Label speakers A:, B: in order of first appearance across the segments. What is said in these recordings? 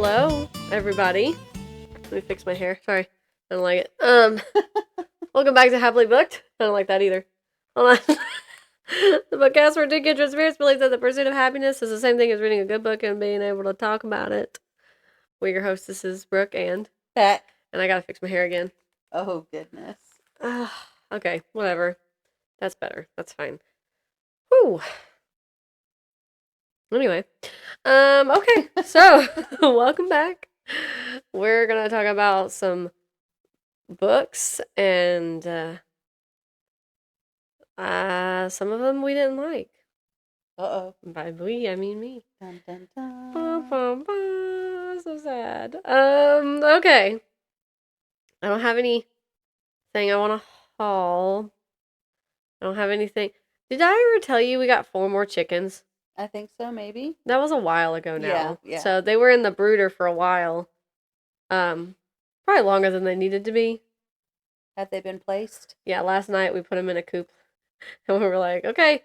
A: Hello, everybody. Let me fix my hair. Sorry, I don't like it. Welcome back to Happily Booked. I don't like that either. Hold on. The podcast where two kindred spirits believe that the pursuit of happiness is the same thing as reading a good book and being able to talk about it. We're your hostesses, Brooke and
B: Beck.
A: And I gotta fix my hair again.
B: Oh, goodness.
A: Okay, whatever. That's better. That's fine. Whew. Anyway, okay, so welcome back. We're gonna talk about some books, and some of them we didn't like.
B: Uh-oh.
A: By we, I mean me.
B: Dun, dun, dun.
A: Bum, bum, bum. So sad. Okay. I don't have anything I want to haul. I don't have anything. Did I ever tell you we got 4 more chickens?
B: I think so, maybe.
A: That was a while ago now.
B: Yeah.
A: So they were in the brooder for a while. Probably longer than they needed to be.
B: Have they been placed?
A: Yeah, last night we put them in a coop. And we were like, okay,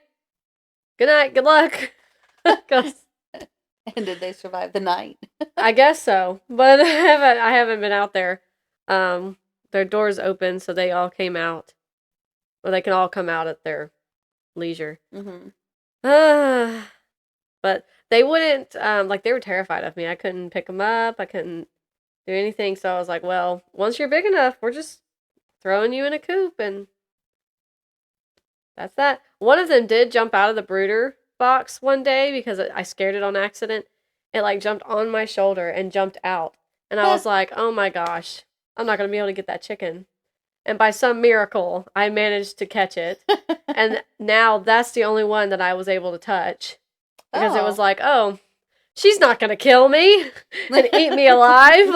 A: good night, good luck.
B: And did they survive the night?
A: I guess so. But I haven't been out there. Their door's open, so they all came out. Or they can all come out at their leisure.
B: Mm-hmm.
A: But they wouldn't, they were terrified of me. I couldn't pick them up. I couldn't do anything. So I was like, well, once you're big enough, we're just throwing you in a coop, and that's that. One of them did jump out of the brooder box one day because I scared it on accident. It jumped on my shoulder and jumped out. And I was like, oh my gosh, I'm not going to be able to get that chicken. And by some miracle, I managed to catch it. And now that's the only one that I was able to touch. Because it was like, oh, she's not going to kill me and eat me alive.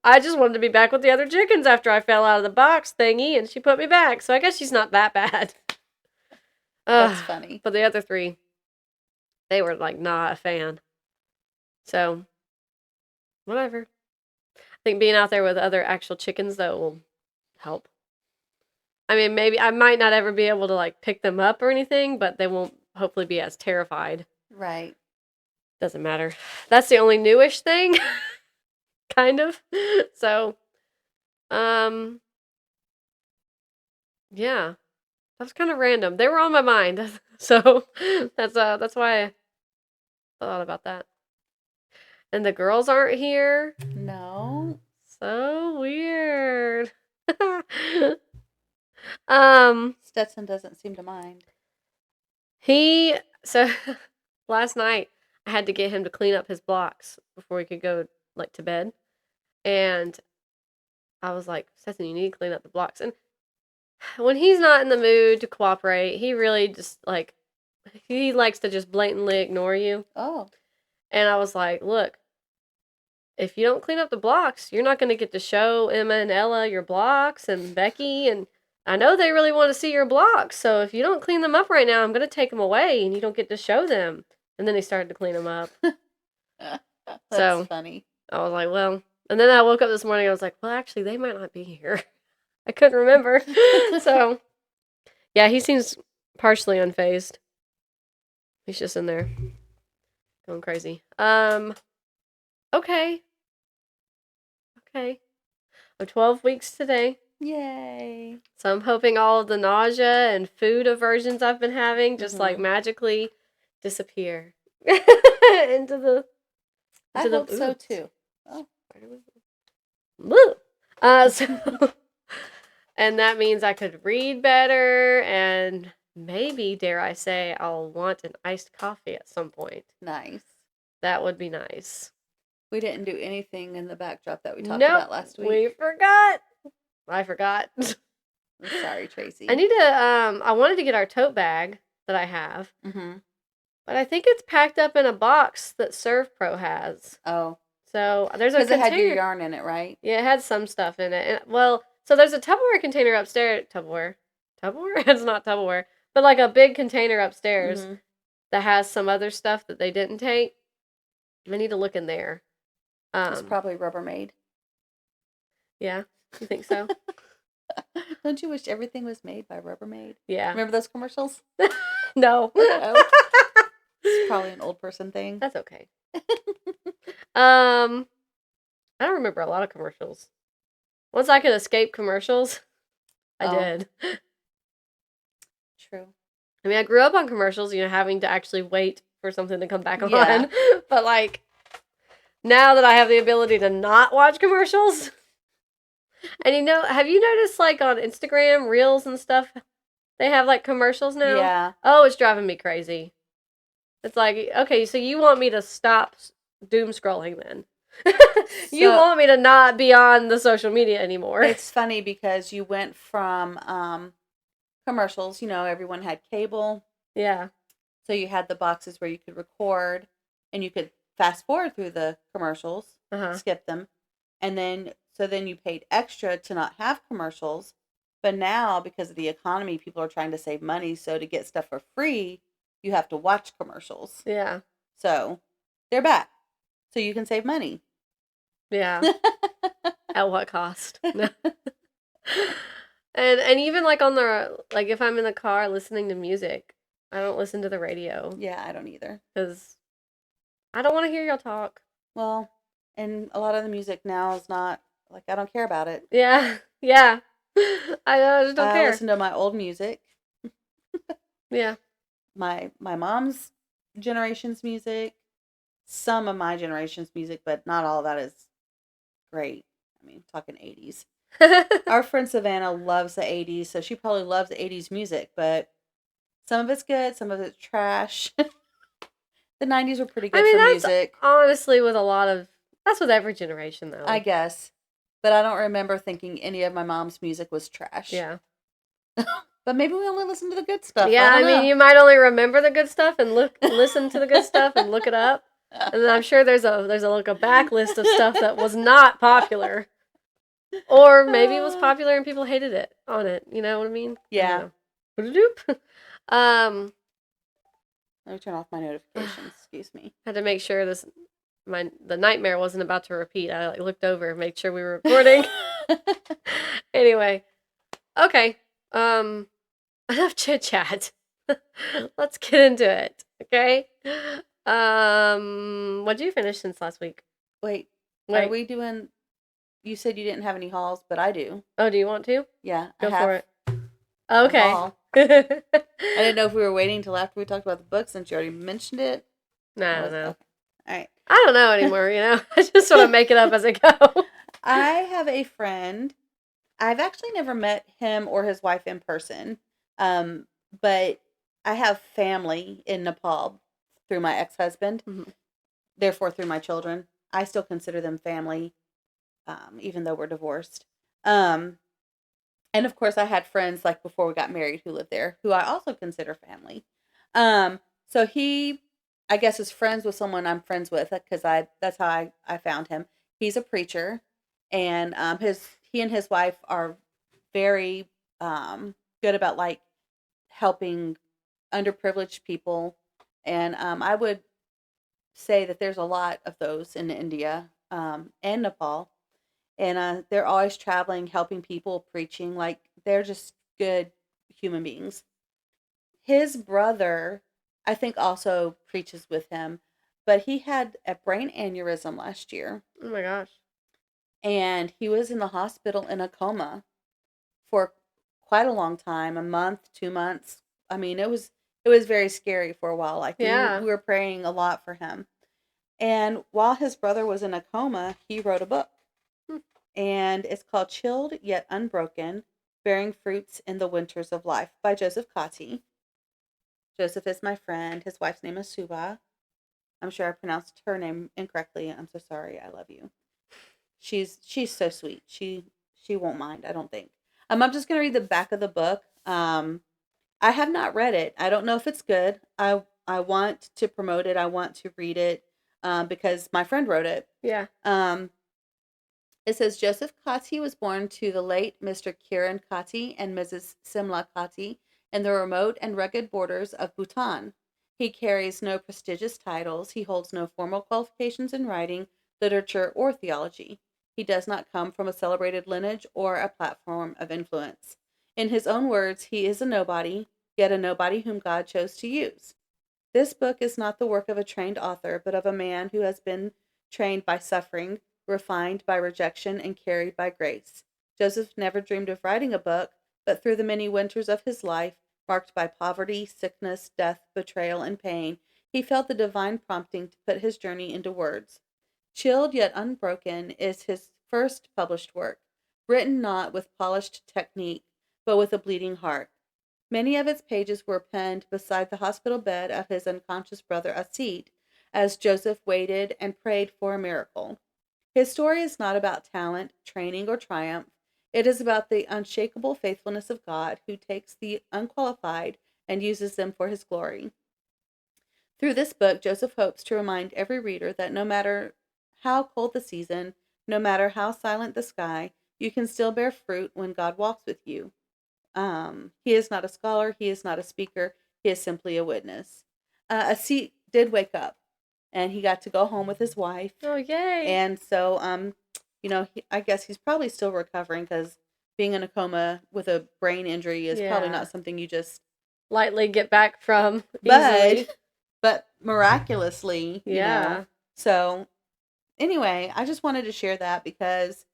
A: I just wanted to be back with the other chickens after I fell out of the box thingy, and she put me back. So I guess she's not that bad.
B: That's funny.
A: But the other 3, they were not a fan. So, whatever. I think being out there with other actual chickens, though, will help. I mean, maybe I might not ever be able to pick them up or anything, but they won't hopefully be as terrified.
B: Right.
A: Doesn't matter. That's the only newish thing. Kind of. So, yeah. That was kind of random. They were on my mind. So, that's why I thought about that. And the girls aren't here.
B: No.
A: So weird.
B: Stetson doesn't seem to mind.
A: So last night I had to get him to clean up his blocks before he could go to bed. And I was like, Stetson, you need to clean up the blocks. And when he's not in the mood to cooperate, he really just he likes to just blatantly ignore you.
B: Oh.
A: And I was like, look, if you don't clean up the blocks, you're not going to get to show Emma and Ella your blocks and Becky, and I know they really want to see your blocks, so if you don't clean them up right now, I'm going to take them away, and you don't get to show them. And then he started to clean them up.
B: That's funny.
A: I was like, well, and then I woke up this morning, I was like, well, actually, they might not be here. I couldn't remember. So, yeah, he seems partially unfazed. He's just in there going crazy. Okay. I'm 12 weeks today.
B: Yay.
A: So I'm hoping all of the nausea and food aversions I've been having just magically disappear into the.
B: I hope so too. Oh.
A: So, and that means I could read better, and maybe, dare I say, I'll want an iced coffee at some point.
B: Nice. That
A: would be nice.
B: We didn't do anything in the backdrop that we talked about last week.
A: We forgot. I forgot.
B: I'm sorry, Tracy.
A: I need to, I wanted to get our tote bag that I have.
B: Mm-hmm.
A: But I think it's packed up in a box that ServPro has.
B: Oh.
A: So there's a container.
B: Because it had your yarn in it, right?
A: Yeah, it had some stuff in it. And, so there's a Tupperware container upstairs. Tupperware? It's not Tupperware. But a big container upstairs that has some other stuff that they didn't take. I need to look in there.
B: It's probably Rubbermaid.
A: Yeah, you think so?
B: Don't you wish everything was made by Rubbermaid?
A: Yeah.
B: Remember those commercials?
A: No.
B: It's probably an old person thing.
A: That's okay. I don't remember a lot of commercials. Once I could escape commercials, I did.
B: True.
A: I mean, I grew up on commercials, having to actually wait for something to come back on.
B: Yeah.
A: But like now that I have the ability to not watch commercials, and have you noticed like on Instagram Reels and stuff, they have like commercials now?
B: Yeah.
A: Oh, it's driving me crazy. It's like, okay, so you want me to stop doom scrolling then? You want me to not be on the social media anymore?
B: It's funny because you went from commercials, everyone had cable.
A: Yeah.
B: So you had the boxes where you could record and you could fast forward through the commercials, skip them. And then you paid extra to not have commercials. But now, because of the economy, people are trying to save money. So to get stuff for free, you have to watch commercials.
A: Yeah.
B: So they're back. So you can save money.
A: Yeah. At what cost? No. And even like if I'm in the car listening to music, I don't listen to the radio.
B: Yeah, I don't either.
A: Because I don't want to hear y'all talk.
B: Well, and a lot of the music now is not, like, I don't care about it.
A: Yeah. Yeah. I just don't care.
B: I listen to my old music.
A: Yeah.
B: My mom's generation's music, some of my generation's music, but not all of that is great. I mean, talking 80s. Our friend Savannah loves the 80s, so she probably loves the 80s music, but some of it's good, some of it's trash. The 90s were pretty good for music.
A: Honestly, that's with every generation, though.
B: I guess. But I don't remember thinking any of my mom's music was trash.
A: Yeah.
B: But maybe we only listen to the good stuff.
A: Yeah, I mean, you might only remember the good stuff and listen to the good stuff and look it up. And then I'm sure there's a backlist of stuff that was not popular. Or maybe it was popular and people hated it on it. You know what I mean?
B: Yeah.
A: Let
B: me turn off my notifications. Excuse me.
A: Had to make sure the nightmare wasn't about to repeat. I looked over and made sure we were recording. Anyway. Okay. Enough chit chat. Let's get into it. Okay. What did you finish since last week?
B: Wait. Are we doing? You said you didn't have any hauls, but I do.
A: Oh, do you want to?
B: Yeah,
A: go for it. Okay.
B: I didn't know if we were waiting until after we talked about the book since you already mentioned it.
A: No, I don't know.
B: Okay. All right.
A: I don't know anymore. I just sort of make it up as I go.
B: I have a friend. I've actually never met him or his wife in person, but I have family in Nepal through my ex-husband, therefore through my children. I still consider them family, even though we're divorced. And of course, I had friends like before we got married who lived there, who I also consider family. So he, I guess, is friends with someone I'm friends with because that's how I found him. He's a preacher, and he and his wife are very good about like helping underprivileged people, and I would say that there's a lot of those in India and Nepal, and they're always traveling, helping people, preaching. Like they're just good human beings. His brother, I think, also preaches with him, but he had a brain aneurysm last year.
A: Oh my gosh.
B: And he was in the hospital in a coma for quite a long time, a month, 2 months. I mean, it was very scary for a while. Like we were praying a lot for him. And while his brother was in a coma, he wrote a book. And it's called Chilled Yet Unbroken, Bearing Fruits in the Winters of Life by Joseph Kati. Joseph is my friend. His wife's name is Suba. I'm sure I pronounced her name incorrectly. I'm so sorry. I love you. She's so sweet. She won't mind, I don't think. I'm just going to read the back of the book. I have not read it. I don't know if it's good. I want to promote it. I want to read it because my friend wrote it.
A: Yeah.
B: It says Joseph Kati was born to the late Mr. Kiran Kati and Mrs. Simla Kati in the remote and rugged borders of Bhutan. He carries no prestigious titles. He holds no formal qualifications in writing, literature, or theology. He does not come from a celebrated lineage or a platform of influence. In his own words, he is a nobody, yet a nobody whom God chose to use. This book is not the work of a trained author, but of a man who has been trained by suffering, refined by rejection, and carried by grace. Joseph never dreamed of writing a book, but through the many winters of his life, marked by poverty, sickness, death, betrayal, and pain, he felt the divine prompting to put his journey into words. Chilled Yet Unbroken is his first published work, written not with polished technique, but with a bleeding heart. Many of its pages were penned beside the hospital bed of his unconscious brother Asid, as Joseph waited and prayed for a miracle. His story is not about talent, training, or triumph. It is about the unshakable faithfulness of God, who takes the unqualified and uses them for his glory. Through this book, Joseph hopes to remind every reader that no matter how cold the season, no matter how silent the sky, you can still bear fruit when God walks with you. He is not a scholar, he is not a speaker, he is simply a witness. Asit did wake up, and he got to go home with his wife.
A: Oh, yay.
B: And so, I guess he's probably still recovering, because being in a coma with a brain injury is probably not something you just
A: lightly get back from easily.
B: But miraculously,
A: Yeah.
B: So anyway, I just wanted to share that because,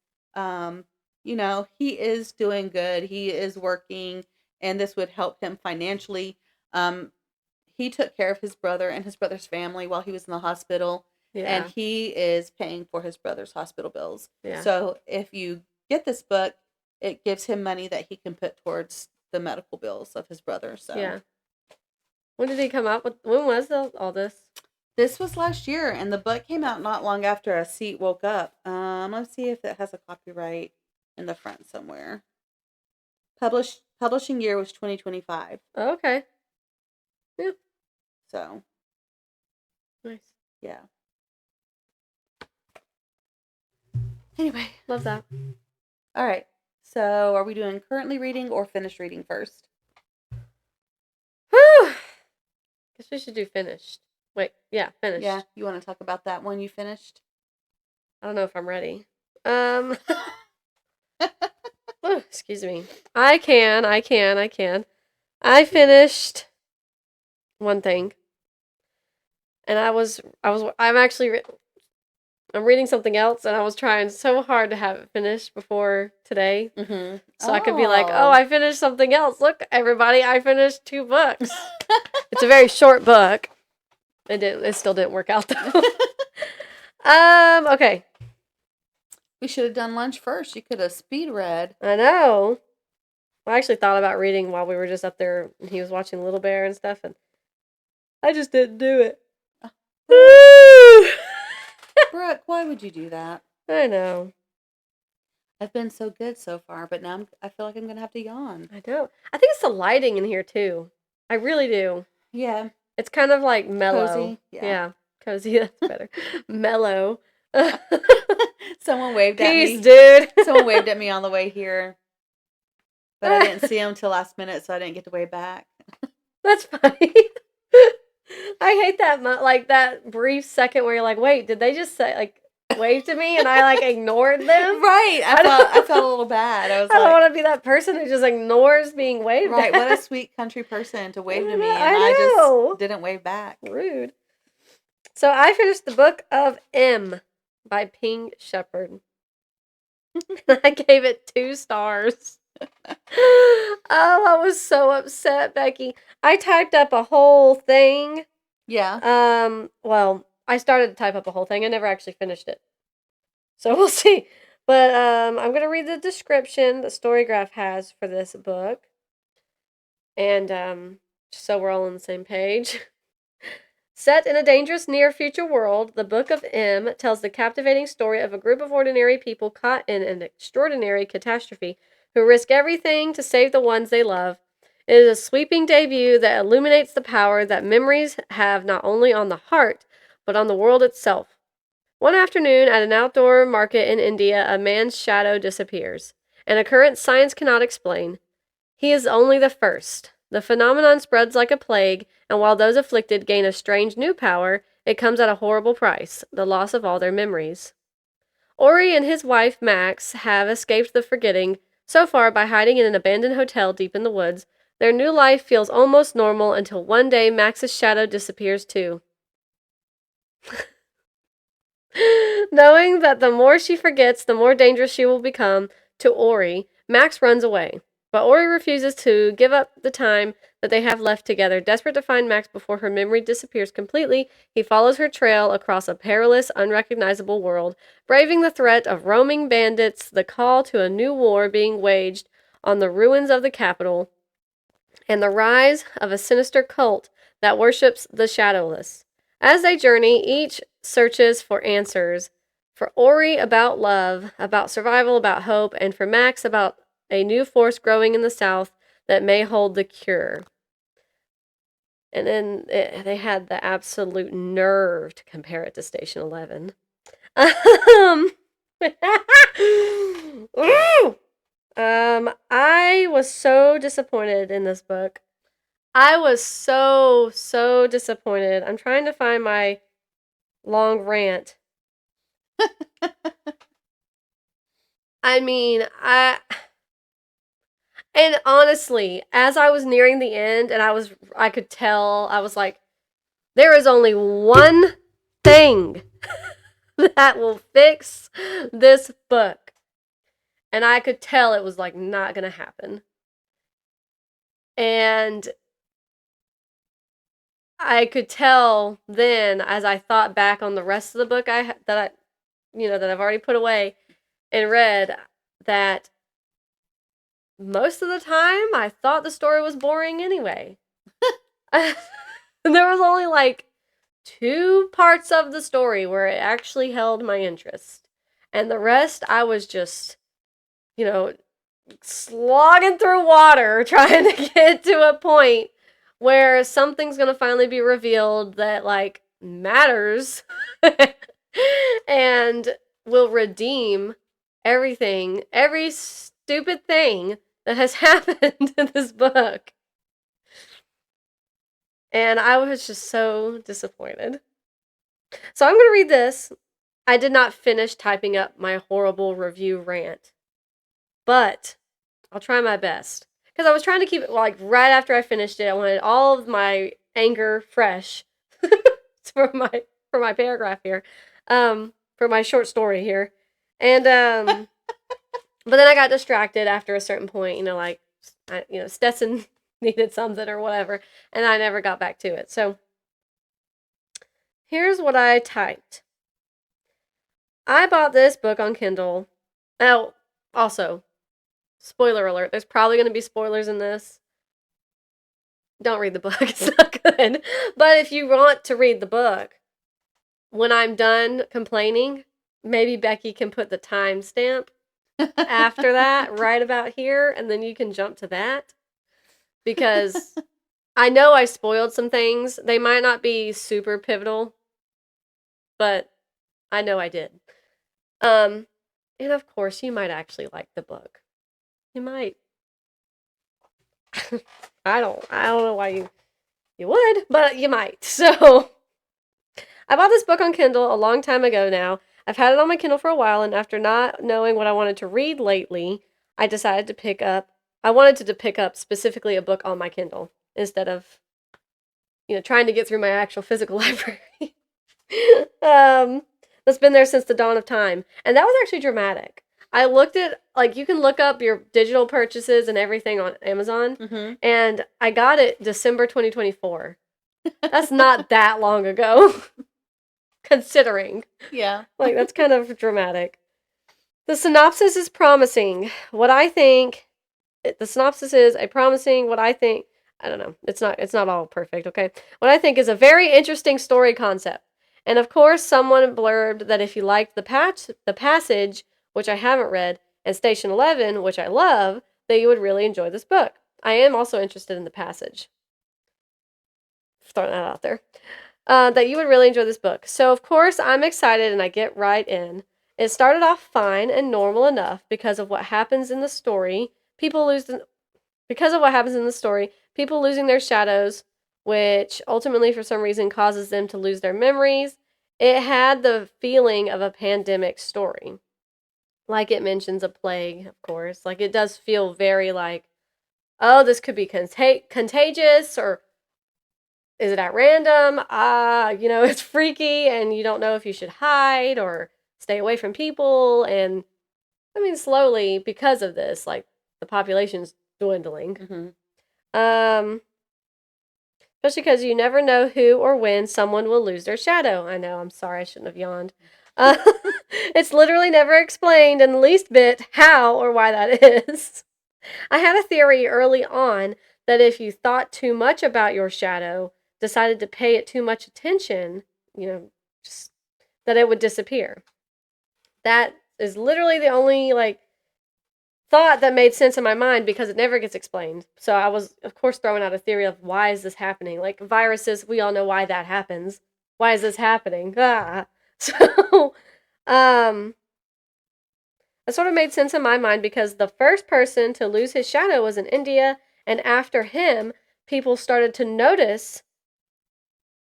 B: he is doing good. He is working, and this would help him financially. He took care of his brother and his brother's family while he was in the hospital, and he is paying for his brother's hospital bills.
A: Yeah.
B: So if you get this book, it gives him money that he can put towards the medical bills of his brother. So
A: yeah. When did he come out with? When was all this?
B: This was last year, and the book came out not long after Asit woke up. Let's see if it has a copyright in the front somewhere. Publishing year was 2025.
A: Oh, okay. Yeah.
B: So.
A: Nice.
B: Yeah. Anyway.
A: Love that.
B: All right. So, are we doing currently reading or finished reading first?
A: Whew. Guess we should do finished. Wait, yeah, finished.
B: Yeah, you want to talk about that one you finished?
A: I don't know if I'm ready. Oh, excuse me. I can. I finished one thing. And I'm reading something else, and I was trying so hard to have it finished before today.
B: Mm-hmm.
A: So I could be like, oh, I finished something else. Look, everybody, I finished 2 books. It's a very short book. It still didn't work out, though. Okay.
B: We should have done lunch first. You could have speed read.
A: I know. I actually thought about reading while we were just up there, and he was watching Little Bear and stuff, and I just didn't do it.
B: Brooke, why would you do that?
A: I know.
B: I've been so good so far, but now I feel like I'm going to have to yawn.
A: I know. I think it's the lighting in here, too. I really do.
B: Yeah.
A: It's kind of like mellow.
B: Cozy. Yeah.
A: Cozy, that's better. Mellow.
B: Someone waved at me.
A: Peace, dude.
B: Someone waved at me on the way here. But I didn't see him till last minute, so I didn't get to wave back.
A: That's funny. I hate that, that brief second where you're like, wait, did they just say, wave to me? And I, ignored them?
B: Right. I felt a little bad. I
A: don't want to be that person who just ignores being waved
B: at. Right. What a sweet country person to wave to me, and I just didn't wave back.
A: Rude. So I finished the book of M by Pink Shepherd. I gave it 2 stars. Oh, I was so upset, Becky. I typed up a whole thing.
B: Yeah.
A: Well, I started to type up a whole thing. I never actually finished it. So we'll see. But I'm going to read the description that Storygraph has for this book. And so we're all on the same page. Set in a dangerous near-future world, the Book of M tells the captivating story of a group of ordinary people caught in an extraordinary catastrophe who risk everything to save the ones they love. It is a sweeping debut that illuminates the power that memories have not only on the heart, but on the world itself. One afternoon at an outdoor market in India, a man's shadow disappears, an occurrence science cannot explain. He is only the first. The phenomenon spreads like a plague, and while those afflicted gain a strange new power, it comes at a horrible price, the loss of all their memories. Ori and his wife, Max, have escaped the forgetting, so far by hiding in an abandoned hotel deep in the woods, Their new life feels almost normal until one day Max's shadow disappears too. Knowing that the more she forgets, the more dangerous she will become to Ori, Max runs away. But Ori refuses to give up the time that they have left together. Desperate to find Max before her memory disappears completely, he follows her trail across a perilous, unrecognizable world, braving the threat of roaming bandits, the call to a new war being waged on the ruins of the capital, and the rise of a sinister cult that worships the shadowless. As they journey, each searches for answers. For Ori, about love, about survival, about hope, and for Max, about a new force growing in the south that may hold the cure. And then they had the absolute nerve to compare it to Station 11. I was so disappointed in this book. I was so disappointed. I'm trying to find my long rant. I mean, and honestly, as I was nearing the end and I could tell, I was like, there is only one thing that will fix this book. And I could tell it was like not going to happen. And I could tell then, as I thought back on the rest of the book that I've already put away and read, that most of the time I thought the story was boring anyway. And there was only like 2 parts of the story where it actually held my interest, and the rest I was just, slogging through water trying to get to a point where something's gonna finally be revealed that, like, matters and will redeem everything, every stupid thing that has happened in this book. And I was just so disappointed. So I'm gonna read this. I did not finish typing up my horrible review rant, but I'll try my best. Because I was trying to keep it, like, right after I finished it, I wanted all of my anger fresh for my paragraph here, for my short story here. And, but then I got distracted after a certain point, Stetson needed something or whatever, and I never got back to it. So, here's what I typed. I bought this book on Kindle. Oh, also, spoiler alert, there's probably going to be spoilers in this. Don't read the book, it's not good. But if you want to read the book, when I'm done complaining, maybe Becky can put the timestamp after that, right about here, and then you can jump to that. Because I know I spoiled some things. They might not be super pivotal, but I know I did. And of course, you might actually like the book. You might. I don't know why you would, but you might. So, I bought this book on Kindle a long time ago now. I've had it on my Kindle for a while, and after not knowing what I wanted to read lately, I decided to pick up specifically a book on my Kindle instead of, trying to get through my actual physical library. That's been there since the dawn of time. And that was actually dramatic. I looked at, like, you can look up your digital purchases and everything on Amazon, and I got it December 2024. That's not that long ago, considering.
B: Yeah.
A: Like, that's kind of dramatic. The synopsis is promising. The synopsis is I don't know. It's not all perfect, okay? What I think is a very interesting story concept. And of course, someone blurbed that if you liked the passage, which I haven't read, and Station 11, which I love, that you would really enjoy this book. I am also interested in the passage. Throwing that out there. That you would really enjoy this book. So, of course, I'm excited and I get right in. It started off fine and normal enough because of what happens in the story. People losing their shadows, which ultimately, for some reason, causes them to lose their memories. It had the feeling of a pandemic story. Like, it mentions a plague, of course. Like, it does feel very, like, oh, this could be contagious, or is it at random? It's freaky, and you don't know if you should hide or stay away from people. And I mean, slowly, because of this, like, the population's dwindling.
B: Mm-hmm.
A: Um, Especially because you never know who or when someone will lose their shadow. I know, I'm sorry, I shouldn't have yawned. Uh, it's literally never explained in the least bit how or why that is. I had a theory early on that if you thought too much about your shadow, decided to pay it too much attention, just that it would disappear. That is literally the only, like, thought that made sense in my mind because it never gets explained. So I was, of course, throwing out a theory of why is this happening? Like viruses, we all know why that happens. Why is this happening? Ah. So, um, that sort of made sense in my mind because the first person to lose his shadow was in India, and after him, people started to notice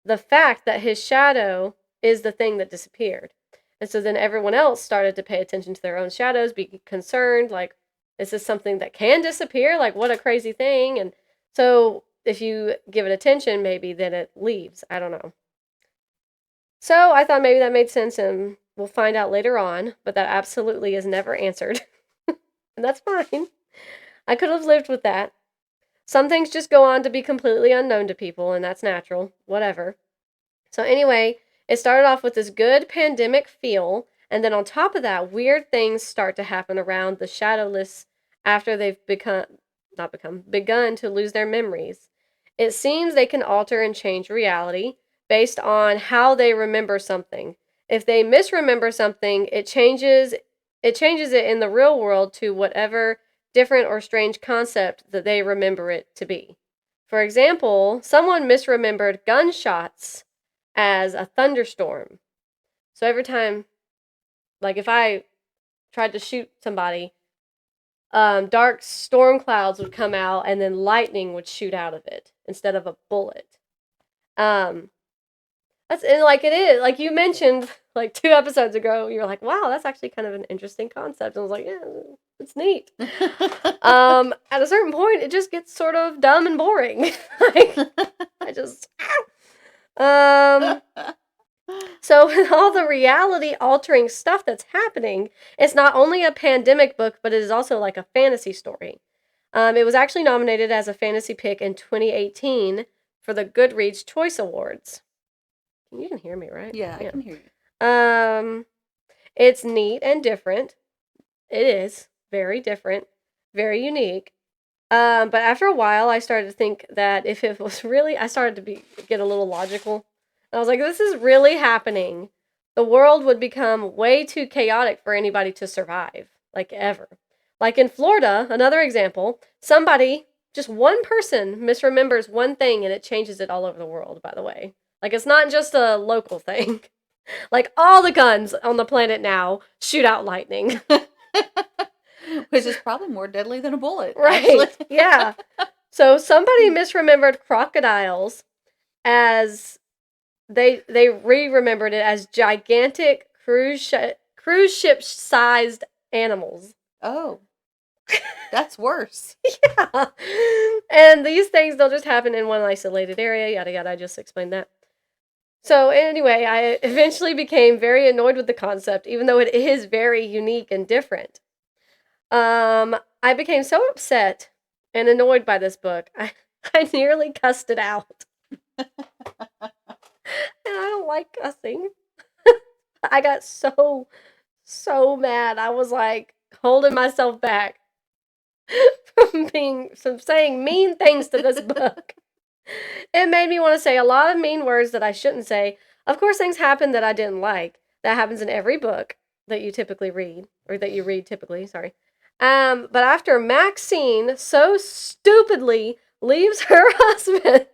A: the fact that his shadow is the thing that disappeared. And so then everyone else started to pay attention to their own shadows, be concerned, like, is this something that can disappear? Like, what a crazy thing. And so if you give it attention, maybe then it leaves. I don't know. So I thought maybe that made sense, and we'll find out later on, but that absolutely is never answered. And that's fine. I could have lived with that. Some things just go on to be completely unknown to people, and that's natural. Whatever. So anyway, it started off with this good pandemic feel, and then on top of that, weird things start to happen around the shadowless after they've begun to lose their memories. It seems they can alter and change reality based on how they remember something. If they misremember something, it changes it in the real world to whatever different or strange concept that they remember it to be. For example, someone misremembered gunshots as a thunderstorm. So every time, like if I tried to shoot somebody, dark storm clouds would come out and then lightning would shoot out of it instead of a bullet. Um, that's and like it is like you mentioned like 2 episodes ago. You're like, wow, that's actually kind of an interesting concept. And I was like, yeah, it's neat. At a certain point, it just gets sort of dumb and boring. Like I just um. So, with all the reality altering stuff that's happening, it's not only a pandemic book, but it is also like a fantasy story. It was actually nominated as a fantasy pick in 2018 for the Goodreads Choice Awards. You can hear me, right?
B: Yeah, I can hear you.
A: It's neat and different. It is very different, very unique. But after a while, I started to think that if it was really, I started to get a little logical. I was like, this is really happening. The world would become way too chaotic for anybody to survive, like ever. Like in Florida, another example, somebody, just one person, misremembers one thing and it changes it all over the world, by the way. Like it's not just a local thing. Like all the guns on the planet now shoot out lightning.
B: Which is probably more deadly than a bullet,
A: Right.
B: actually.
A: Yeah. So somebody misremembered crocodiles as they re-remembered it as gigantic cruise ship sized animals.
B: Oh, that's worse.
A: Yeah. And these things don't just happen in one isolated area, yada yada. I just explained that. So anyway, I eventually became very annoyed with the concept, even though it is very unique and different. I became so upset and annoyed by this book, I nearly cussed it out. And I don't like cussing. I got so mad. I was like holding myself back from saying mean things to this book. It made me want to say a lot of mean words that I shouldn't say. Of course, things happen that I didn't like. That happens in every book that you typically read, or that you read typically, sorry. But after Maxine so stupidly leaves her husband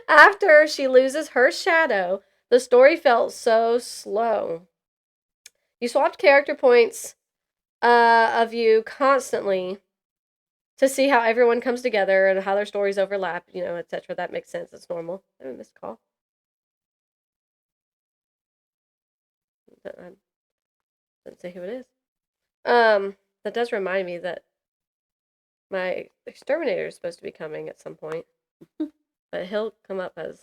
A: after she loses her shadow, the story felt so slow. You swapped character points of you constantly to see how everyone comes together and how their stories overlap, etc. That makes sense. It's normal. I missed a call. I didn't say who it is. That does remind me that My exterminator is supposed to be coming at some point, but he'll come up as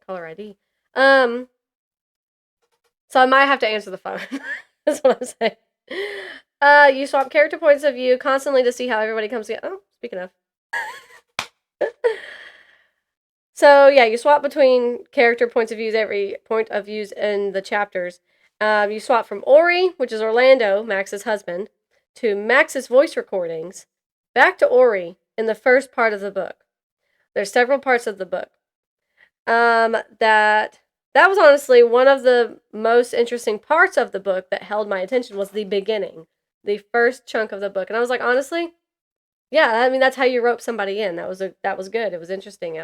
A: caller ID. So I might have to answer the phone. That's what I'm saying. You swap character points of view constantly to see how everybody comes together. Oh, speaking of. So yeah, you swap between character points of views every point of views in the chapters. You swap from Ori, which is Orlando, Max's husband, to Max's voice recordings, back to Ori in the first part of the book. There's several parts of the book. That was honestly one of the most interesting parts of the book that held my attention was the beginning, the first chunk of the book, and I was like, honestly, yeah, I mean that's how you rope somebody in. That was good. It was interesting.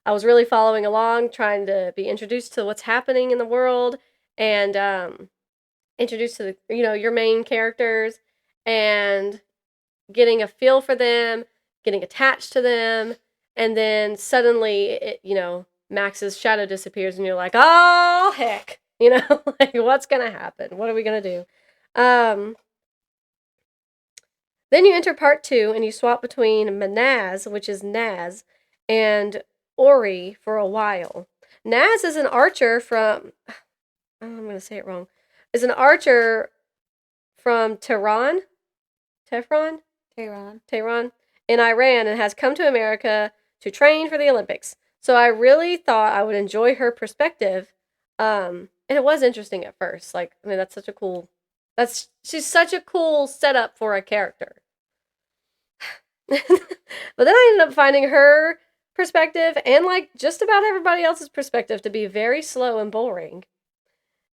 A: I was really following along, trying to be introduced to what's happening in the world, and introduced to the your main characters, and getting a feel for them, getting attached to them, and then suddenly Max's shadow disappears, and you're like, oh heck, like what's gonna happen? What are we gonna do? Then you enter part 2, and you swap between Manaz, which is Naz, and Ori for a while. Naz is an archer from, I'm going to say it wrong, is an archer from Tehran in Iran, and has come to America to train for the Olympics. So I really thought I would enjoy her perspective, and it was interesting at first. Like, I mean, she's such a cool setup for a character. But then I ended up finding her perspective and like just about everybody else's perspective to be very slow and boring.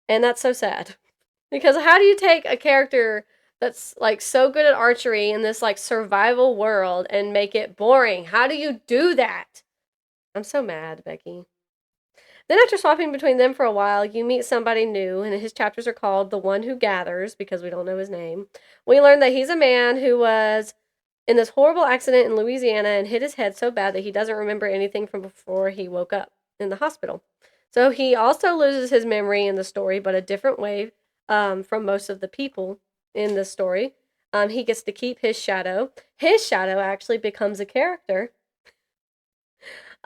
A: And that's so sad. Because how do you take a character that's like so good at archery in this like survival world and make it boring? How do you do that? I'm so mad, Becky. Then after swapping between them for a while, you meet somebody new, and his chapters are called The One Who Gathers, because we don't know his name. We learn that he's a man who was in this horrible accident in Louisiana and hit his head so bad that he doesn't remember anything from before he woke up in the hospital. So he also loses his memory in the story, but a different way from most of the people in the story. He gets to keep his shadow. His shadow actually becomes a character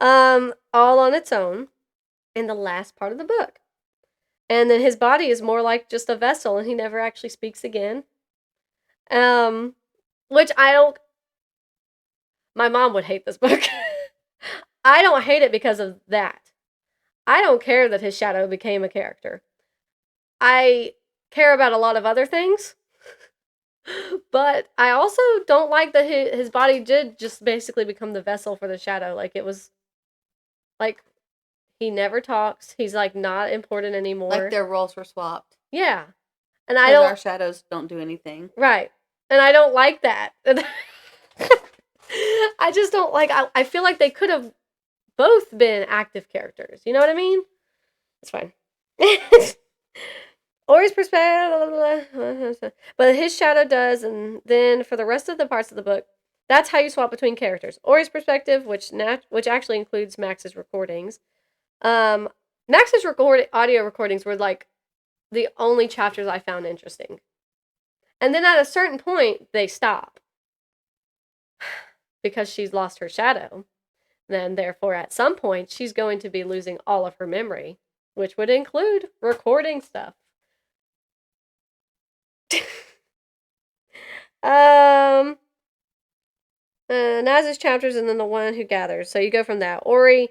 A: all on its own in the last part of the book. And then his body is more like just a vessel, and he never actually speaks again. Which my mom would hate this book. I don't hate it because of that. I don't care that his shadow became a character. I care about a lot of other things. But I also don't like that his body did just basically become the vessel for the shadow. Like, it was like he never talks. He's like not important anymore.
B: Like their roles were swapped.
A: Yeah. And I don't.
B: Our shadows don't do anything.
A: Right. And I don't like that. I just don't like. I feel like they could have both been active characters. You know what I mean? It's fine. Ori's perspective, but his shadow does, and then for the rest of the parts of the book, that's how you swap between characters. Ori's perspective, which actually includes Max's recordings. Max's audio recordings were like the only chapters I found interesting. And then at a certain point, they stop. Because she's lost her shadow. Then, therefore, at some point, she's going to be losing all of her memory, which would include recording stuff. Naz's chapters, and then The One Who Gathers. So you go from that. Ori,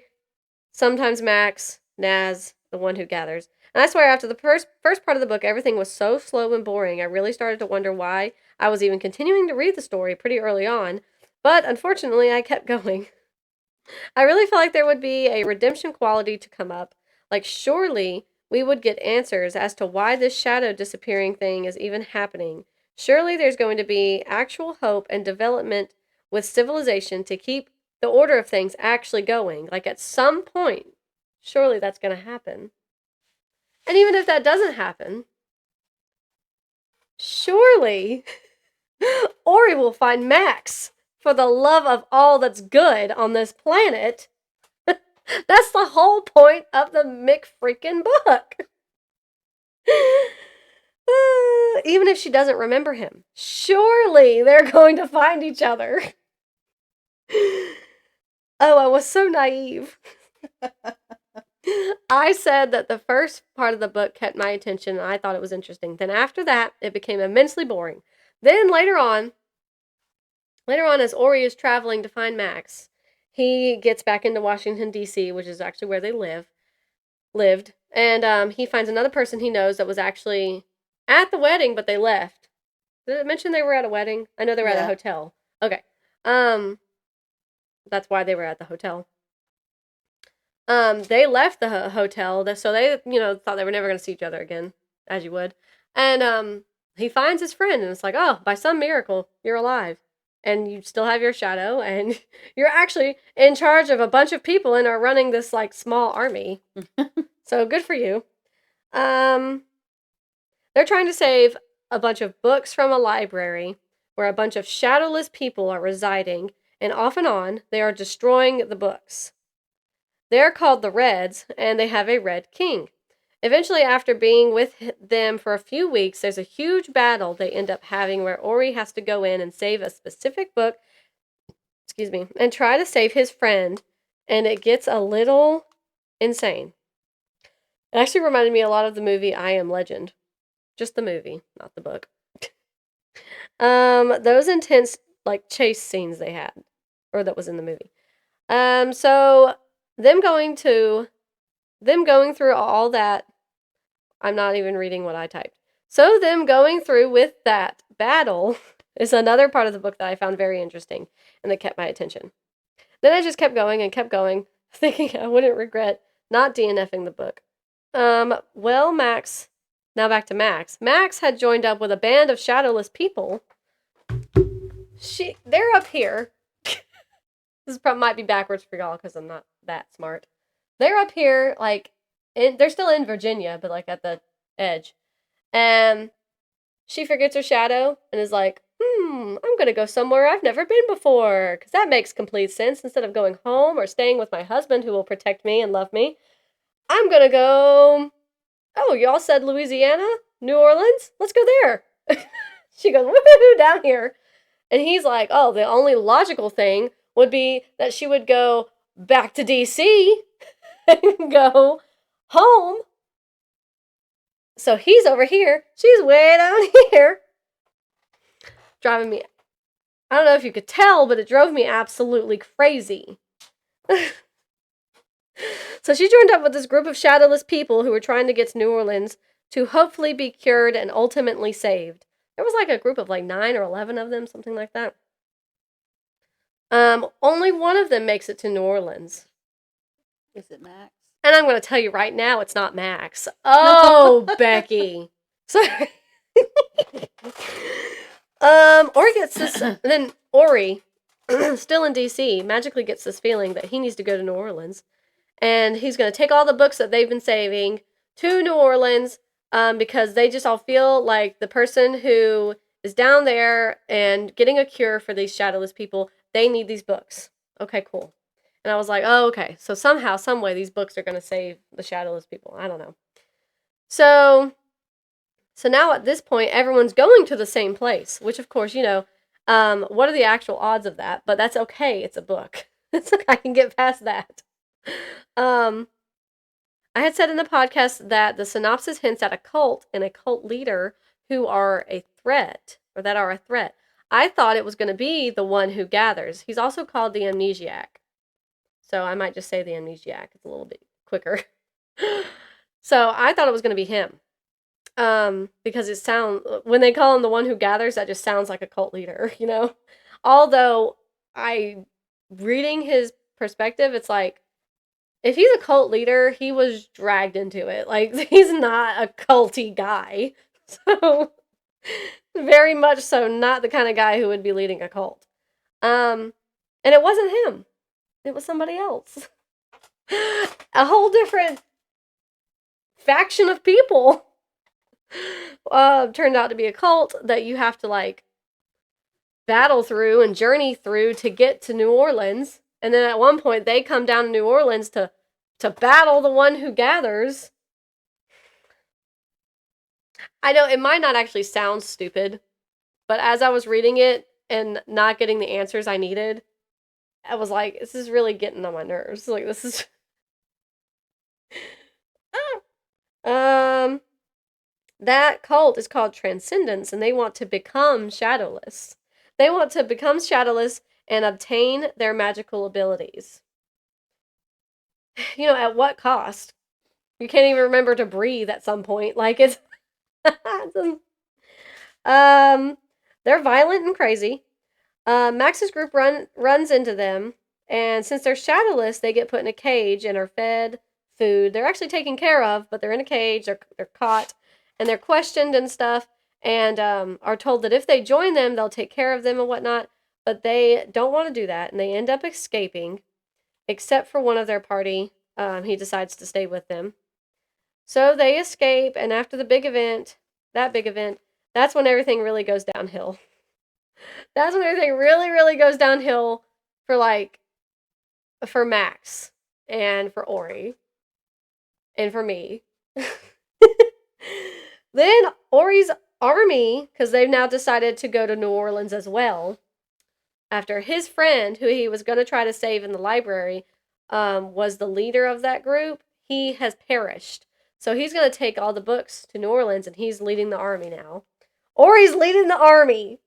A: sometimes Max, Naz, The One Who Gathers. And I swear, after the first part of the book, everything was so slow and boring, I really started to wonder why I was even continuing to read the story pretty early on. But unfortunately, I kept going. I really felt like there would be a redemption quality to come up. Like, surely we would get answers as to why this shadow disappearing thing is even happening. Surely there's going to be actual hope and development with civilization to keep the order of things actually going. Like, at some point, surely that's going to happen. And even if that doesn't happen, surely Ori will find Max for the love of all that's good on this planet. That's the whole point of the McFreaking book. Even if she doesn't remember him, surely they're going to find each other. Oh, I was so naive. I said that the first part of the book kept my attention and I thought it was interesting. Then after that, it became immensely boring. Then later on as Ori is traveling to find Max, he gets back into Washington D.C., which is actually where they lived, and he finds another person he knows that was actually at the wedding, but they left. Did it mention they were at a wedding? I know they were at a
B: Yeah.
A: hotel. Okay. Um, that's why they were at the hotel. They left the hotel, so they, thought they were never going to see each other again, as you would. And he finds his friend, and it's like, oh, by some miracle, you're alive, and you still have your shadow, and you're actually in charge of a bunch of people and are running this like small army. So good for you. Um, they're trying to save a bunch of books from a library where a bunch of shadowless people are residing, and off and on, they are destroying the books. They're called the Reds, and they have a Red King. Eventually, after being with them for a few weeks, there's a huge battle they end up having where Ori has to go in and save a specific book, and try to save his friend, and it gets a little insane. It actually reminded me a lot of the movie I Am Legend. Just the movie, not the book. Those intense like chase scenes they had, or that was in the movie. So them going through all that. I'm not even reading what I typed. So them going through with that battle is another part of the book that I found very interesting and that kept my attention. Then I just kept going, thinking I wouldn't regret not DNFing the book. Well, Max. Now back to Max. Max had joined up with a band of shadowless people. They're up here. This might be backwards for y'all because I'm not that smart. They're up here, like, they're still in Virginia, but like at the edge. And she forgets her shadow and is like, I'm gonna go somewhere I've never been before, because that makes complete sense. Instead of going home or staying with my husband who will protect me and love me, I'm gonna go. Oh, y'all said Louisiana? New Orleans? Let's go there. She goes, woohoo, down here. And he's like, oh, the only logical thing would be that she would go back to DC and go home. So he's over here. She's way down here. Driving me. I don't know if you could tell, but it drove me absolutely crazy. So she joined up with this group of shadowless people who were trying to get to New Orleans to hopefully be cured and ultimately saved. There was like a group of like 9 or 11 of them, something like that. Only one of them makes it to New Orleans.
B: Is it Max?
A: And I'm going to tell you right now, it's not Max. Oh, Becky. Sorry. Ori gets this, then Ori, still in DC, magically gets this feeling that he needs to go to New Orleans. And he's going to take all the books that they've been saving to New Orleans, because they just all feel like the person who is down there and getting a cure for these shadowless people, they need these books. Okay, cool. And I was like, oh, okay. So somehow, some way, these books are going to save the shadowless people. I don't know. So now at this point, everyone's going to the same place, which of course, what are the actual odds of that? But that's okay. It's a book. It's okay. I can get past that. I had said in the podcast that the synopsis hints at a cult and a cult leader who are a threat, or that are a threat. I thought it was going to be the one who gathers. He's also called the amnesiac. So I might just say the amnesiac. It's a little bit quicker. So I thought it was going to be him. Because when they call him the one who gathers, that just sounds like a cult leader, Although reading his perspective, it's like, if he's a cult leader, he was dragged into it. Like, he's not a culty guy. So, very much so not the kind of guy who would be leading a cult. And it wasn't him. It was somebody else. A whole different faction of people. Turned out to be a cult that you have to, like, battle through and journey through to get to New Orleans. And then at one point, they come down to New Orleans to battle the one who gathers. I know it might not actually sound stupid, but as I was reading it and not getting the answers I needed, I was like, this is really getting on my nerves. Like, this is. um, that cult is called Transcendence, and they want to become shadowless. They want to become shadowless and obtain their magical abilities. You know, at what cost? You can't even remember to breathe at some point. Like, it's. um, they're violent and crazy. Max's group runs into them, and since they're shadowless, they get put in a cage and are fed food. They're actually taken care of, but they're in a cage. They're caught, and they're questioned and stuff, and are told that if they join them, they'll take care of them and whatnot. But they don't want to do that, and they end up escaping, except for one of their party. He decides to stay with them. So they escape, and after the big event, that big event, that's when everything really goes downhill. That's when everything really, really goes downhill for like for Max and for Ori and for me. Then Ori's army, because they've now decided to go to New Orleans as well, after his friend, who he was going to try to save in the library, was the leader of that group, he has perished. So he's going to take all the books to New Orleans, and he's leading the army now. Ori's leading the army.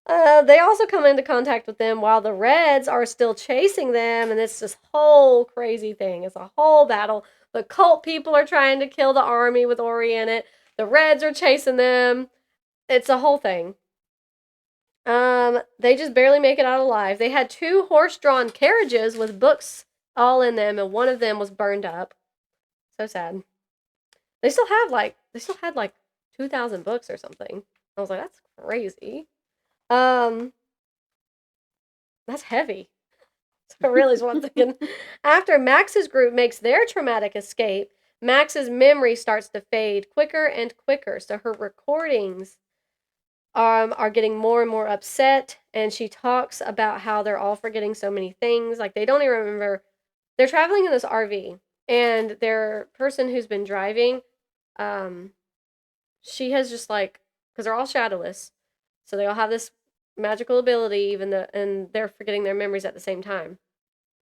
A: They also come into contact with them while the Reds are still chasing them, and it's this whole crazy thing. It's a whole battle. The cult people are trying to kill the army with Ori in it. The Reds are chasing them. It's a whole thing. They just barely make it out alive. They had 2 horse-drawn carriages with books all in them, and one of them was burned up. So sad. They still had like 2,000 books or something. I was like, that's crazy. Um, that's heavy. So really is what I'm thinking. After Max's group makes their traumatic escape, Max's memory starts to fade quicker and quicker. So her recordings are getting more and more upset, and she talks about how they're all forgetting so many things. Like they don't even remember. They're traveling in this RV, and their person who's been driving, she has just like, because they're all shadowless, so they all have this magical ability, even though, and they're forgetting their memories at the same time.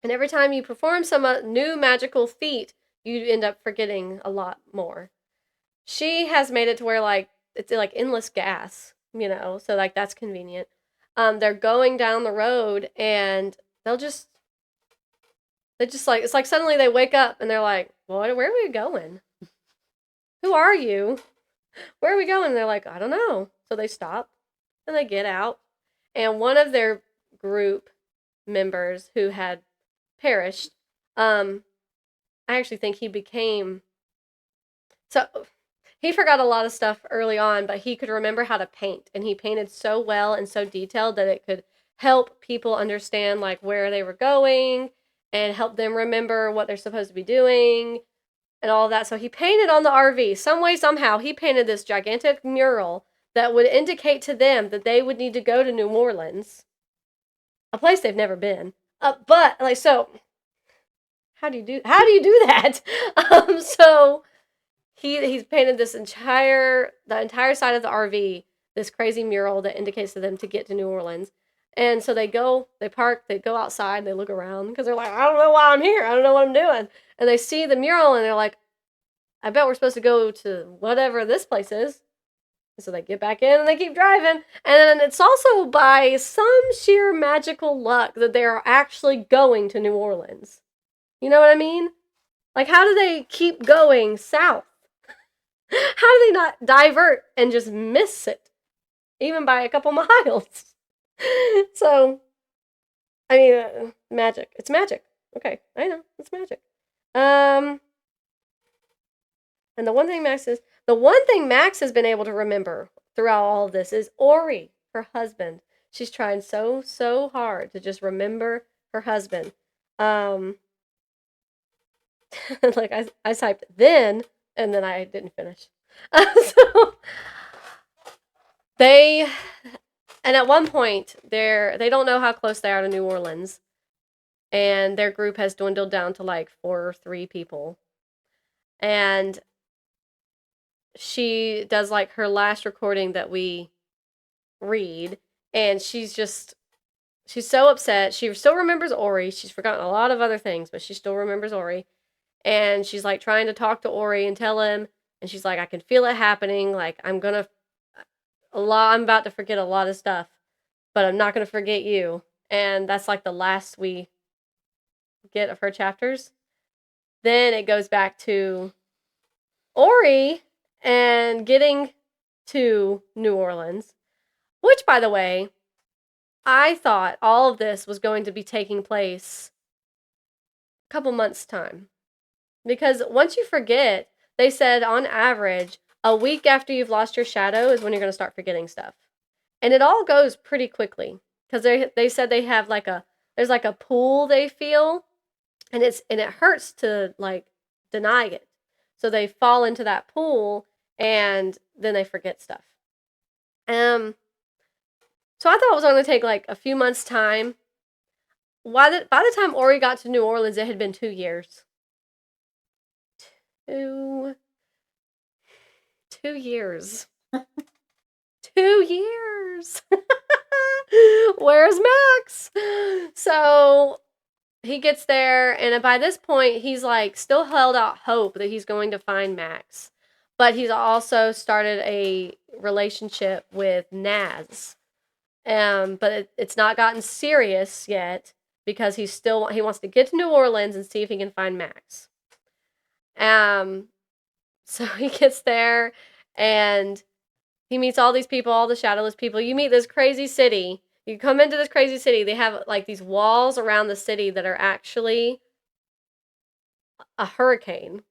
A: And every time you perform some new magical feat, you end up forgetting a lot more. She has made it to where like it's like endless gas, so like that's convenient. They're going down the road and they just like it's like suddenly they wake up and they're like, "What? Where are we going? Who are you? Where are we going?" And they're like, "I don't know." So they stop and they get out, and one of their group members who had perished, I actually think he became so he forgot a lot of stuff early on, but he could remember how to paint, and he painted so well and so detailed that it could help people understand like where they were going and help them remember what they're supposed to be doing and all of that. So he painted on the RV. Some way, somehow, he painted this gigantic mural that would indicate to them that they would need to go to New Orleans, a place they've never been. But like so, how do you do that? So he's painted the entire side of the RV, this crazy mural that indicates to them to get to New Orleans. And so they park, they go outside, they look around because they're like, I don't know why I'm here. I don't know what I'm doing. And they see the mural and they're like, I bet we're supposed to go to whatever this place is. And so they get back in and they keep driving. And then it's also by some sheer magical luck that they are actually going to New Orleans. You know what I mean? Like, how do they keep going south? How do they not divert and just miss it, even by a couple miles? So, I mean, magic. It's magic. Okay, I know it's magic. And the one thing Max has been able to remember throughout all of this is Ori, her husband. She's trying so hard to just remember her husband. Like I typed then, and then I didn't finish. So they, and at one point they don't know how close they are to New Orleans, and their group has dwindled down to like 4 or 3 people, and she does like her last recording that we read, and she's just she's so upset. She still remembers Ori. She's forgotten a lot of other things, but she still remembers Ori. And she's like trying to talk to Ori and tell him. And she's like, I can feel it happening. Like, I'm about to forget a lot of stuff, but I'm not gonna forget you. And that's like the last we get of her chapters. Then it goes back to Ori and getting to New Orleans, which, by the way, I thought all of this was going to be taking place a couple months' time. Because once you forget, they said on average, a week after you've lost your shadow is when you're going to start forgetting stuff. And it all goes pretty quickly. Because they said they have there's like a pool they feel, and it hurts to like deny it. So they fall into that pool and then they forget stuff. So I thought it was going to take like a few months' time. By the time Ori got to New Orleans, it had been 2 years. 2 years. 2 years. Where's Max? So he gets there, and by this point, he's like still held out hope that he's going to find Max. But he's also started a relationship with Naz. But it's not gotten serious yet because he wants to get to New Orleans and see if he can find Max. So he gets there and he meets all these people, all the shadowless people. You meet this crazy city. You come into this crazy city. They have like these walls around the city that are actually a hurricane.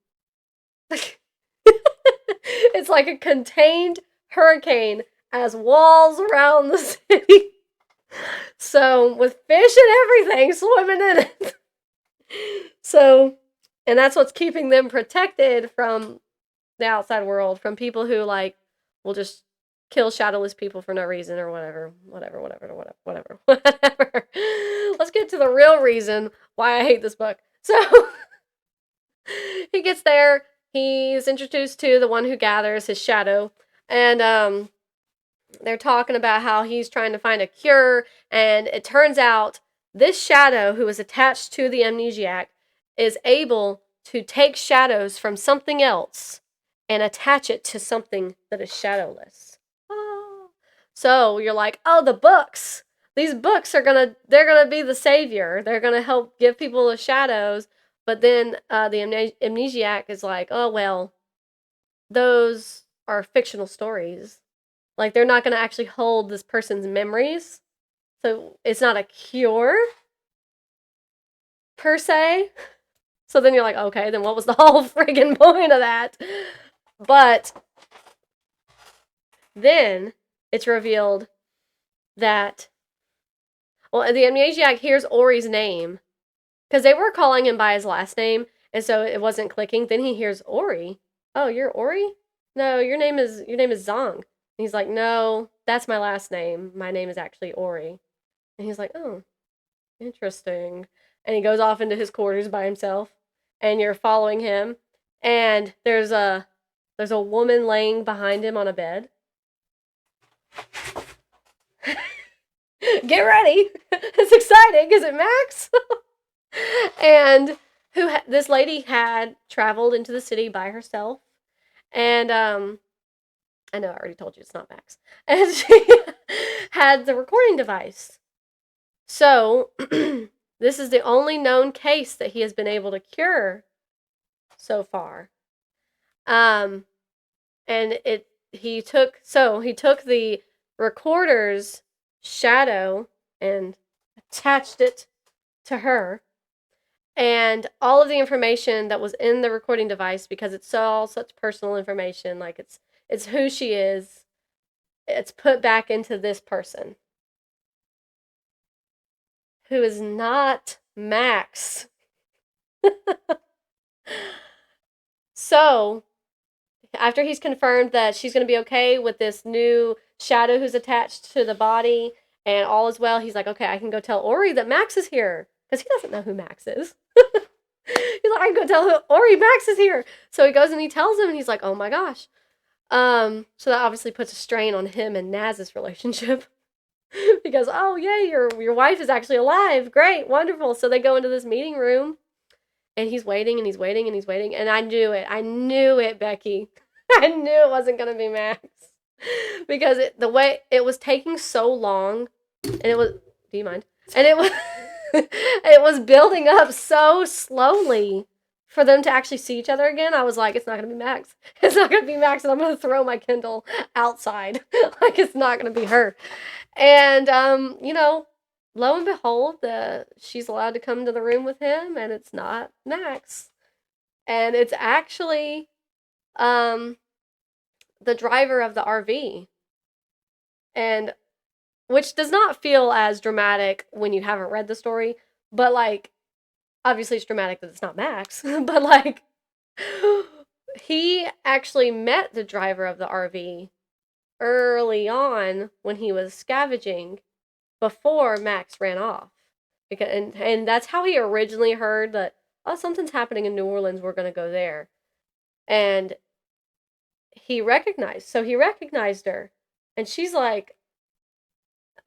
A: It's like a contained hurricane as walls around the city. So, with fish and everything swimming in it. So, and that's what's keeping them protected from the outside world, from people who like will just kill shadowless people for no reason or whatever. Let's get to the real reason why I hate this book. So he gets there, he's introduced to the one who gathers his shadow, and they're talking about how he's trying to find a cure, and it turns out this shadow who is attached to the amnesiac is able to take shadows from something else and attach it to something that is shadowless. So you're like, oh, the books. These books they're gonna be the savior. They're gonna help give people the shadows. But then the amnesiac is like, oh well, those are fictional stories. Like they're not gonna actually hold this person's memories. So it's not a cure per se. So then you're like, okay, then what was the whole friggin' point of that? But then it's revealed that, well, the amnesiac hears Ori's name because they were calling him by his last name, and so it wasn't clicking. Then he hears Ori. Oh, you're Ori? No, your name is Zong. And he's like, no, that's my last name. My name is actually Ori. And he's like, oh, interesting. And he goes off into his quarters by himself, and you're following him, and there's a woman laying behind him on a bed. Get ready! It's exciting, is it, Max? And this lady had traveled into the city by herself, and I know I already told you it's not Max, and she had the recording device. So this is the only known case that he has been able to cure so far. And he took the recorder's shadow and attached it to her, and all of the information that was in the recording device, because it's all such personal information, like it's who she is, it's put back into this person who is not Max. So after he's confirmed that she's going to be okay with this new shadow who's attached to the body and all is well, he's like, okay, I can go tell Ori that Max is here, because he doesn't know who Max is. He's like, I can go tell Ori Max is here. So he goes and he tells him, and he's like, oh my gosh. So that obviously puts a strain on him and Naz's relationship. because, oh, yay, your wife is actually alive. Great, wonderful. So they go into this meeting room, and he's waiting, and he's waiting, and he's waiting. And I knew it. I knew it, Becky. I knew it wasn't going to be Max. Because the way it was taking so long, and it was, do you mind? And it was, it was building up so slowly for them to actually see each other again. I was like, it's not going to be Max. It's not going to be Max, and I'm going to throw my Kindle outside. Like, it's not going to be her. And, lo and behold, she's allowed to come to the room with him, and it's not Max. And it's actually, the driver of the RV. And which does not feel as dramatic when you haven't read the story, but like obviously it's dramatic that it's not Max, but like he actually met the driver of the RV early on when he was scavenging before Max ran off. Because and that's how he originally heard that, oh, something's happening in New Orleans, we're going to go there. And he recognized her, and she's like,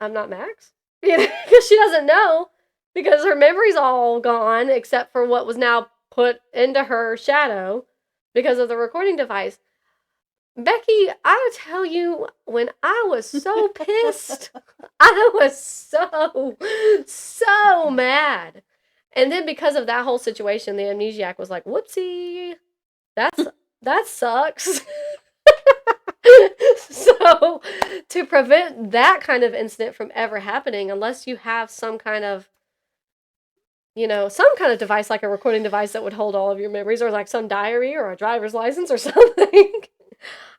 A: I'm not Max? Because she doesn't know, because her memory's all gone except for what was now put into her shadow because of the recording device. Becky, I tell you, when I was so pissed, I was so mad. And then because of that whole situation, the amnesiac was like, whoopsie, that sucks. So, to prevent that kind of incident from ever happening, unless you have some kind of device, like a recording device that would hold all of your memories, or like some diary or a driver's license or something,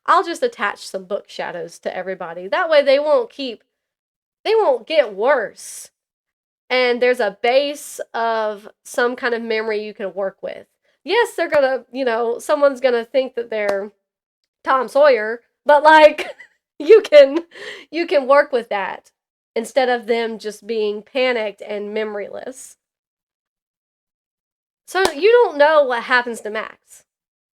A: I'll just attach some book shadows to everybody. That way they won't get worse. And there's a base of some kind of memory you can work with. Yes, they're gonna, someone's gonna think that they're Tom Sawyer, but like you can work with that instead of them just being panicked and memoryless. So you don't know what happens to Max.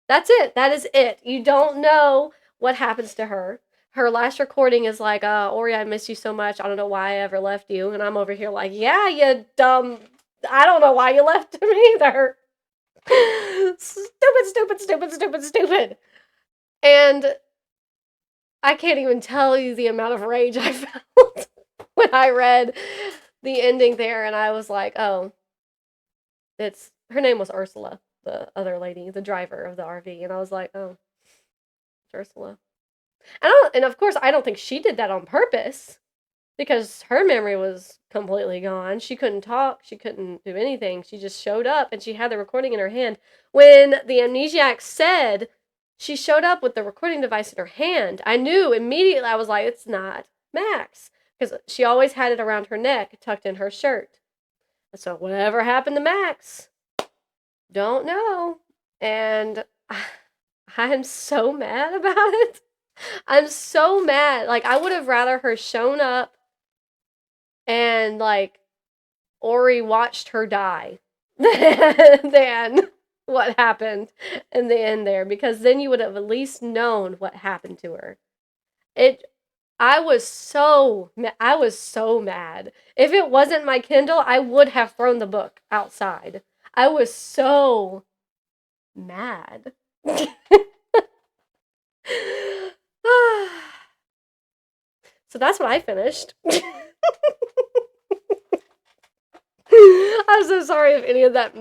A: That's it. That is it. You don't know what happens to her. Her last recording is like, Ori, I miss you so much. I don't know why I ever left you. And I'm over here like, yeah, you dumb. I don't know why you left me either. Stupid. And I can't even tell you the amount of rage I felt when I read the ending there, and I was like, oh, her name was Ursula, the other lady, the driver of the RV, and I was like, oh, it's Ursula. And of course, I don't think she did that on purpose, because her memory was completely gone. She couldn't talk, she couldn't do anything. She just showed up, and she had the recording in her hand. When the amnesiac said she showed up with the recording device in her hand, I knew immediately. I was like, it's not Max, because she always had it around her neck, tucked in her shirt. So whatever happened to Max, don't know. And I'm so mad about it. I'm so mad. Like, I would have rather her shown up and like Ori watched her die than what happened in the end there, because then you would have at least known what happened to her. I was so mad. If it wasn't my Kindle, I would have thrown the book outside. I was so mad. So that's what I finished. I'm so sorry if any of that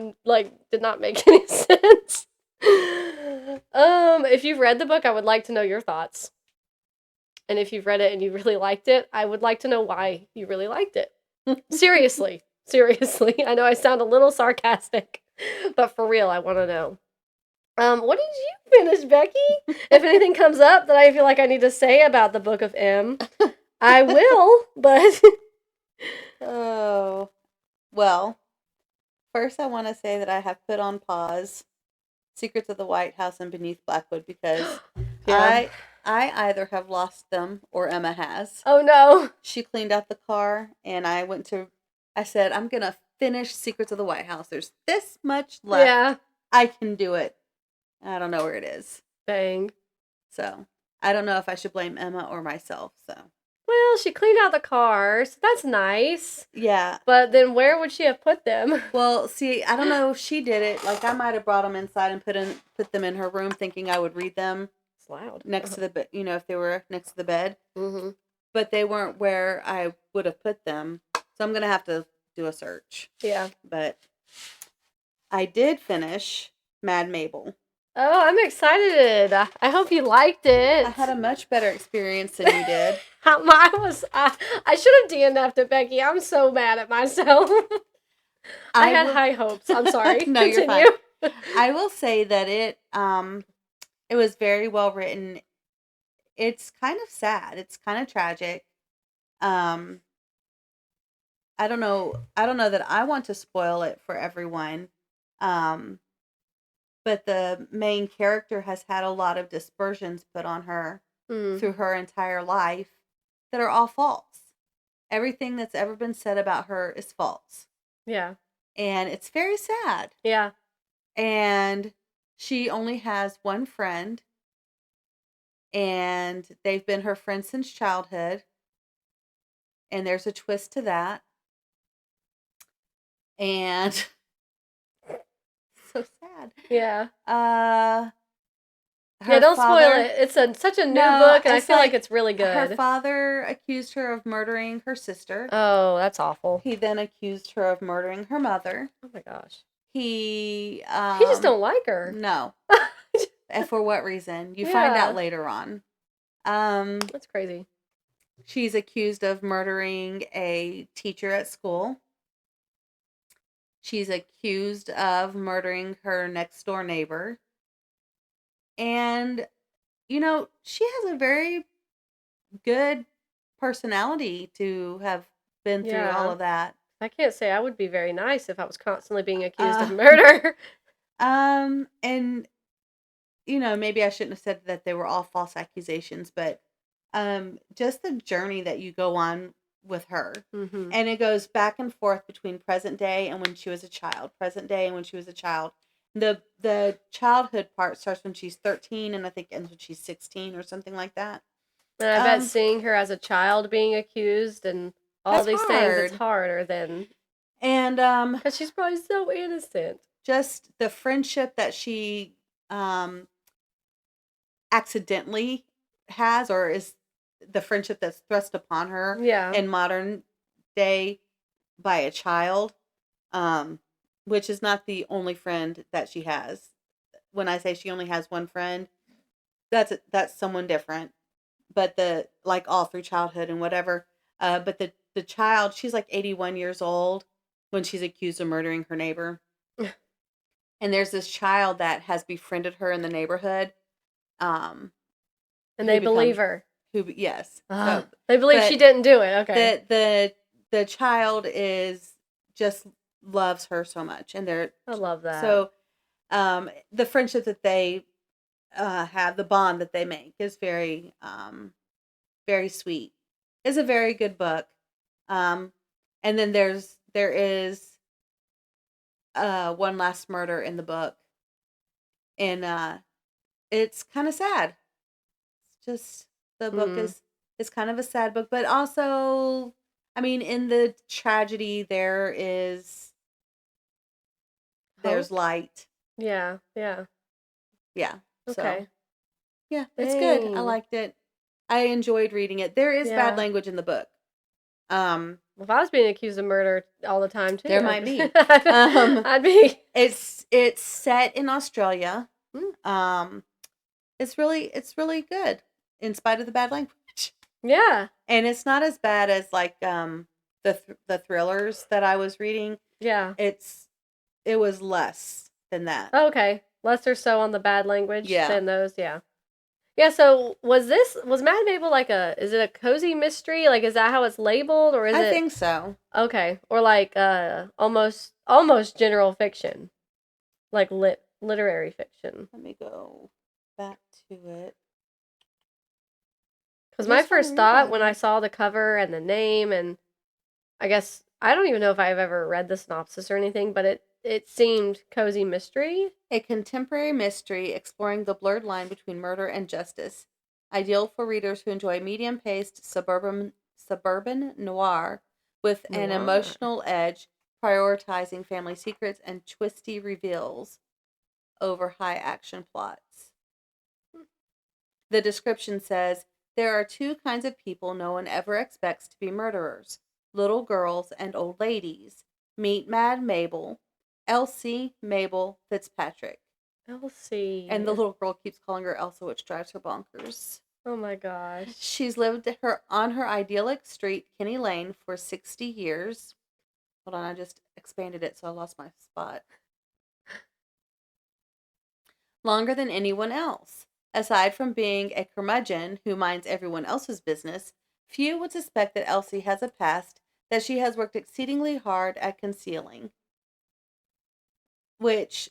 A: did not make any sense. If you've read the book, I would like to know your thoughts. And if you've read it and you really liked it, I would like to know why you really liked it. Seriously. I know I sound a little sarcastic, but for real, I want to know. What did you finish, Becky? If anything comes up that I feel like I need to say about the Book of M, I will, but...
B: Oh. Well, first I want to say that I have put on pause Secrets of the White House and Beneath Blackwood, because yeah. I either have lost them or Emma has.
A: Oh no.
B: She cleaned out the car, and I said, I'm going to finish Secrets of the White House. There's this much left. Yeah. I can do it. I don't know where it is.
A: Dang.
B: So, I don't know if I should blame Emma or myself, so.
A: Well, she cleaned out the car, so that's nice.
B: Yeah.
A: But then where would she have put them?
B: Well, see, I don't know if she did it. Like, I might have brought them inside and put them in her room, thinking I would read them
A: It's loud.
B: next to the bed. You know, if they were next to the bed.
A: Mm-hmm.
B: But they weren't where I would have put them, so I'm gonna have to do a search.
A: Yeah.
B: But I did finish Mad Mabel.
A: Oh, I'm excited. I hope you liked it.
B: I had a much better experience than you did.
A: I should have DNF'd it, Becky. I'm so mad at myself. I had high hopes. I'm sorry.
B: No,
A: Continue.
B: you're fine. I will say that it was very well written. It's kind of sad. It's kind of tragic. I don't know that I want to spoil it for everyone. But the main character has had a lot of dispersions put on her through her entire life that are all false. Everything that's ever been said about her is false.
A: Yeah.
B: And it's very sad.
A: Yeah.
B: And she only has one friend. And they've been her friends since childhood. And there's a twist to that. And so sad.
A: Yeah.
B: Her
A: don't
B: father,
A: spoil it. It's such a new book, and I feel like it's really good.
B: Her father accused her of murdering her sister.
A: Oh, that's awful.
B: He then accused her of murdering her mother.
A: Oh my gosh.
B: He
A: just don't like her.
B: No. And for what reason? You find out later on.
A: That's crazy.
B: She's accused of murdering a teacher at school. She's accused of murdering her next door neighbor. And, you know, she has a very good personality to have been through all of that.
A: I can't say I would be very nice if I was constantly being accused of murder.
B: And, you know, maybe I shouldn't have said that they were all false accusations, but just the journey that you go on with her.
A: Mm-hmm.
B: And it goes back and forth between present day and when she was a child. Present day and when she was a child. The childhood part starts when she's 13 and I think ends when she's 16 or something like that.
A: And I bet seeing her as a child being accused and all these things, it's harder than... And, because she's probably so innocent.
B: Just the friendship that she, accidentally has, or is the friendship that's thrust upon her in modern day by a child, which is not the only friend that she has. When I say she only has one friend, that's someone different. But all through childhood and whatever. But the child, she's like 81 years old when she's accused of murdering her neighbor. And there's this child that has befriended her in the neighborhood. And
A: they believe her.
B: Yes.
A: So, they believe she didn't do it.
B: Okay. The child just loves her so much, and
A: I love that.
B: So, the friendship that they have, the bond that they make, is very, very sweet. It's a very good book. And then there is one last murder in the book, and it's kind of sad. It's just the book is kind of a sad book, but also, I mean, in the tragedy there's light.
A: Yeah.
B: Okay.
A: So,
B: yeah, it's good. I liked it. I enjoyed reading it. There is bad language in the book.
A: If I was being accused of murder all the time too,
B: there might be.
A: I'd be.
B: It's set in Australia. It's really good in spite of the bad language.
A: Yeah,
B: and it's not as bad as like the thrillers that I was reading.
A: Yeah,
B: it was less than that.
A: Okay, less or so on the bad language than those. Yeah. Yeah, so was Mad Mabel is it a cozy mystery? Like, is that how it's labeled, or is it?
B: I think so.
A: Okay, or like almost general fiction, like literary fiction.
B: Let me go back to it.
A: Because my first thought when I saw the cover and the name, and I guess I don't even know if I've ever read the synopsis or anything, but it seemed cozy mystery.
B: A contemporary mystery exploring the blurred line between murder and justice. Ideal for readers who enjoy medium-paced suburban noir with an
A: Noir.
B: emotional edge, prioritizing family secrets and twisty reveals over high action plots. The description says, there are two kinds of people no one ever expects to be murderers: little girls and old ladies. Meet Mad Mabel, Elsie Mabel Fitzpatrick.
A: Elsie.
B: And the little girl keeps calling her Elsa, which drives her bonkers.
A: Oh my gosh.
B: She's lived on her idyllic street, Kenny Lane, for 60 years. Hold on, I just expanded it, so I lost my spot. Longer than anyone else. Aside from being a curmudgeon who minds everyone else's business, few would suspect that Elsie has a past that she has worked exceedingly hard at concealing. Which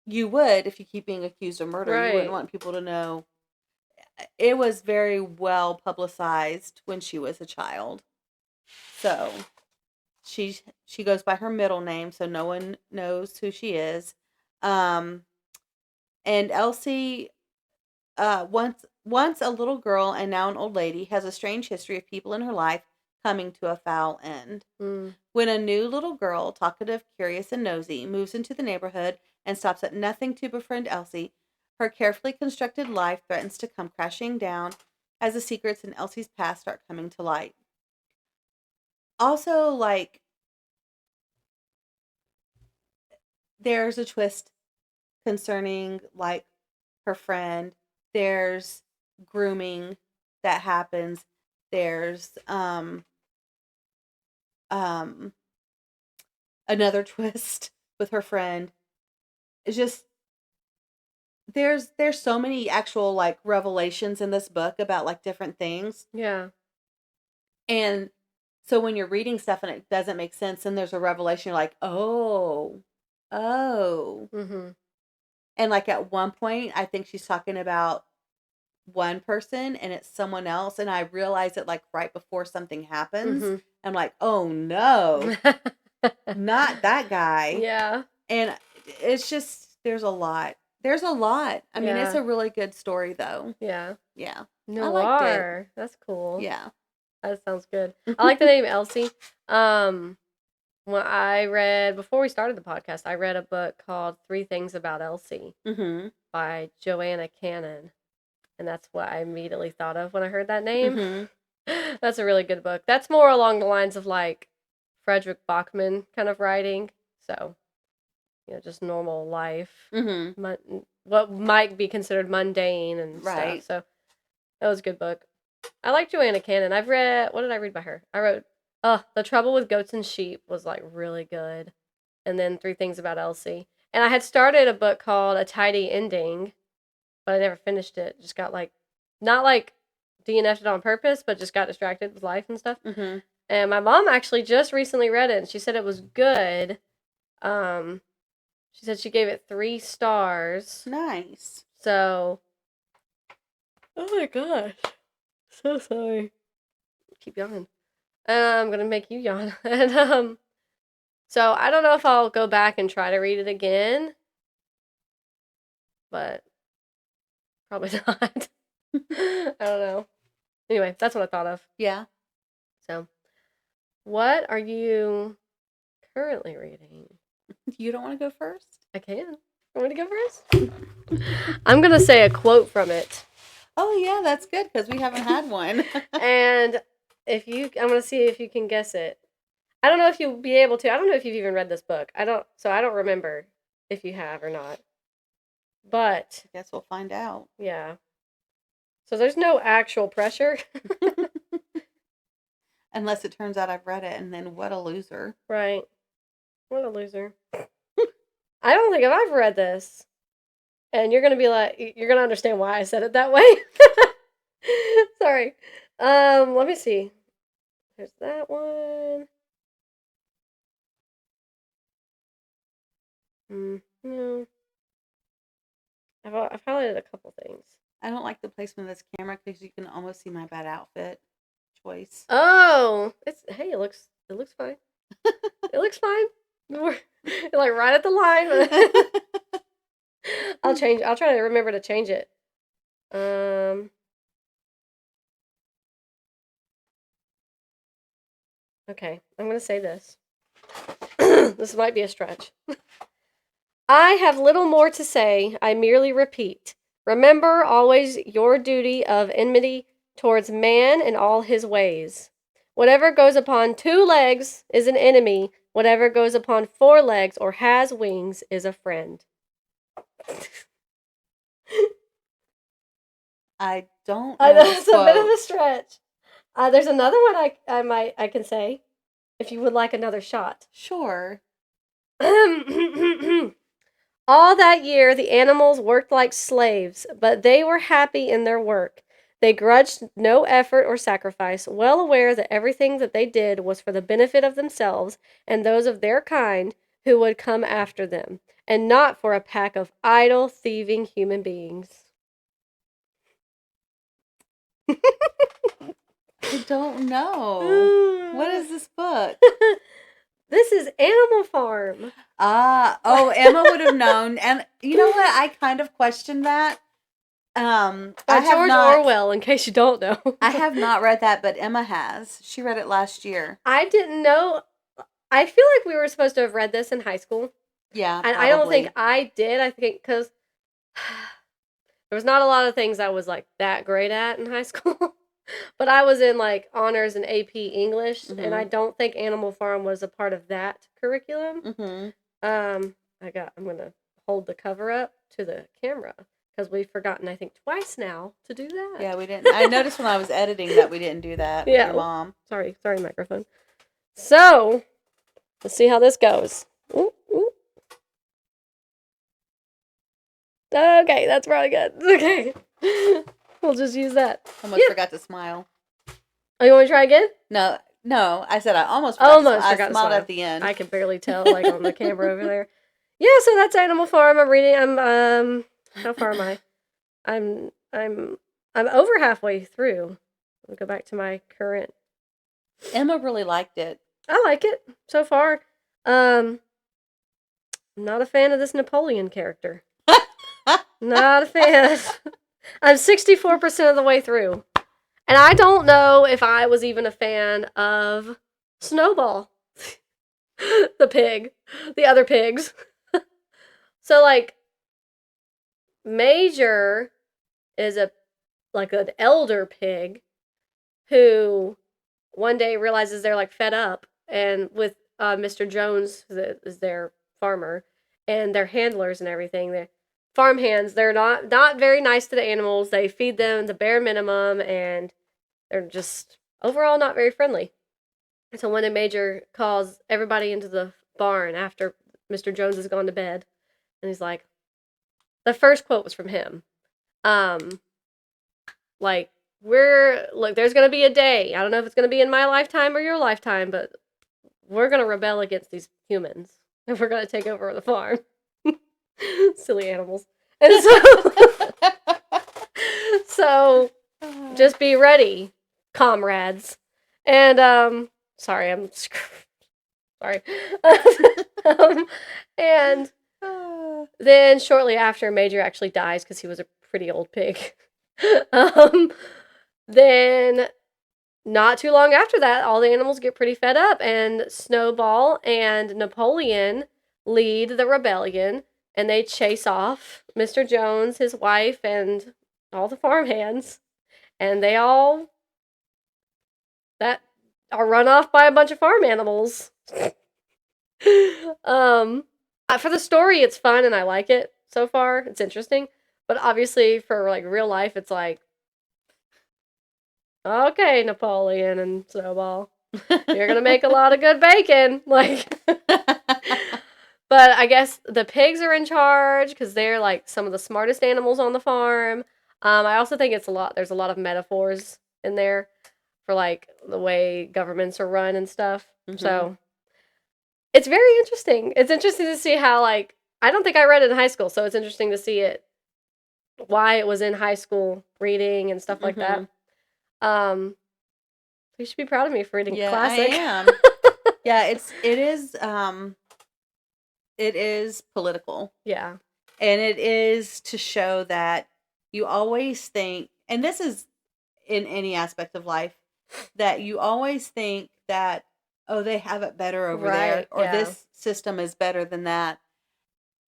B: you would if you keep being accused of murder.
A: Right.
B: You wouldn't want people to know. It was very well publicized when she was a child. So she goes by her middle name, so no one knows who she is. And Elsie, once a little girl and now an old lady, has a strange history of people in her life coming to a foul end. When a new little girl, talkative, curious, and nosy, moves into the neighborhood and stops at nothing to befriend Elsie, her carefully constructed life threatens to come crashing down as the secrets in Elsie's past start coming to light. Also, like, there's a twist concerning, like, her friend. There's grooming that happens. There's another twist with her friend. It's just there's so many actual, like, revelations in this book about, like, different things.
A: Yeah.
B: And so when you're reading stuff and it doesn't make sense, and there's a revelation, you're like, oh.
A: Mm-hmm.
B: And, like, at one point, I think she's talking about one person and it's someone else, and I realize it, like, right before something happens.
A: Mm-hmm.
B: I'm like, oh no, not that guy.
A: Yeah.
B: And it's just, there's a lot. I mean, it's a really good story, though.
A: Yeah.
B: Yeah.
A: Noir.
B: I liked it.
A: That's cool.
B: Yeah.
A: That sounds good. I like the name Elsie. When I read, before we started the podcast, I read a book called 3 Things About Elsie by Joanna Cannon. And that's what I immediately thought of when I heard that name. That's a really good book. That's more along the lines of, like, Frederick Bachman kind of writing. So, just normal life. What might be considered mundane and stuff. So, that was a good book. I like Joanna Cannon. What did I read by her? I wrote, The Trouble with Goats and Sheep was, like, really good. And then 3 Things About Elsie. And I had started a book called A Tidy Ending, but I never finished it. Just got, like, not, like, DNF'd on purpose, but just got distracted with life and stuff. And my mom actually just recently read it, and she said it was good. She said she gave it 3 stars.
B: Nice.
A: So, oh my gosh. So sorry. Keep yawning. I'm going to make you yawn. And, so I don't know if I'll go back and try to read it again. But probably not. I don't know. Anyway, that's what I thought of.
B: Yeah.
A: So, what are you currently reading?
B: You don't want to go first?
A: I can. You want me to go first? I'm going to say a quote from it.
B: Oh, yeah, that's good because we haven't had one.
A: And I'm going to see if you can guess it. I don't know if you'll be able to. I don't know if you've even read this book. I don't remember if you have or not. But
B: I guess we'll find out.
A: Yeah. So there's no actual pressure.
B: Unless it turns out I've read it, and then what a loser.
A: Right. What a loser. I don't think I've read this. And you're going to be like, you're going to understand why I said it that way. Sorry. Let me see. There's that one. No. I've highlighted a couple things.
B: I don't like the placement of this camera because you can almost see my bad outfit choice.
A: Oh, it looks fine. It looks fine. You're like right at the line. I'll try to remember to change it. Okay, I'm going to say this. This might be a stretch. I have little more to say. I merely repeat. Remember always your duty of enmity towards man and all his ways. Whatever goes upon 2 legs is an enemy. Whatever goes upon 4 legs or has wings is a friend.
B: I don't
A: I
B: know
A: know
B: this
A: it's a bit of
B: quote.
A: a stretch. There's another one I can say if you would like another shot.
B: Sure.
A: All that year, the animals worked like slaves, but they were happy in their work. They grudged no effort or sacrifice, well aware that everything that they did was for the benefit of themselves and those of their kind who would come after them, and not for a pack of idle, thieving human beings.
B: I don't know. What is this book?
A: This is Animal Farm.
B: Emma would have known. And you know what? I kind of questioned that. I
A: By
B: have
A: George
B: not,
A: Orwell, in case you don't know.
B: I have not read that, but Emma has. She read it last year.
A: I didn't know. I feel like we were supposed to have read this in high school.
B: Yeah,
A: And
B: probably.
A: I don't think I did. I think because there was not a lot of things I was like that great at in high school. But I was in like honors and AP English, and I don't think Animal Farm was a part of that curriculum. I'm gonna hold the cover up to the camera because we've forgotten, I think, twice now to do that.
B: Yeah, we didn't. I noticed when I was editing that we didn't do that with your mom.
A: Sorry, microphone. So, let's see how this goes. Ooh, ooh. Okay, that's probably good. Okay. We'll just use that.
B: Almost forgot to smile.
A: Oh, you want to try again?
B: No. I said I almost forgot to smile. I smiled at the end.
A: I can barely tell, like, on the camera over there. Yeah, so that's Animal Farm. I'm reading. How far am I? I'm over halfway through. I'll go back to my current.
B: Emma really liked it.
A: I like it so far. I'm not a fan of this Napoleon character. Not a fan. I'm 64% of the way through. And I don't know if I was even a fan of Snowball. The pig. The other pigs. So, like, Major is an elder pig who one day realizes they're, like, fed up and with Mr. Jones, that is their farmer, and their handlers and everything. They're farm hands. They're not very nice to the animals. They feed them the bare minimum, and they're just overall not very friendly. So one day Major calls everybody into the barn after Mr. Jones has gone to bed, and he's like, the first quote was from him. There's gonna be a day. I don't know if it's gonna be in my lifetime or your lifetime, but we're gonna rebel against these humans, and we're gonna take over the farm. Silly animals. And so just be ready, comrades. And sorry, I'm sorry. And then shortly after, Major actually dies because he was a pretty old pig. Then not too long after that, all the animals get pretty fed up, and Snowball and Napoleon lead the rebellion, and they chase off Mr. Jones, his wife, and all the farmhands, and they all are run off by a bunch of farm animals. For the story, it's fun and I like it so far. It's interesting, but obviously for like real life, it's like, okay, Napoleon and Snowball, you're gonna make a lot of good bacon, like. But I guess the pigs are in charge because they're like some of the smartest animals on the farm. I also think there's a lot of metaphors in there for like the way governments are run and stuff. So it's very interesting. It's interesting to see how, like, I don't think I read it in high school, so it's interesting to see why it was in high school reading and stuff like that. You should be proud of me for reading classic.
B: I am. Yeah, it is political.
A: Yeah.
B: And it is to show that you always think, and this is in any aspect of life, that you always think that, oh, they have it better over there,
A: Right,
B: or
A: yeah.
B: this system is better than that.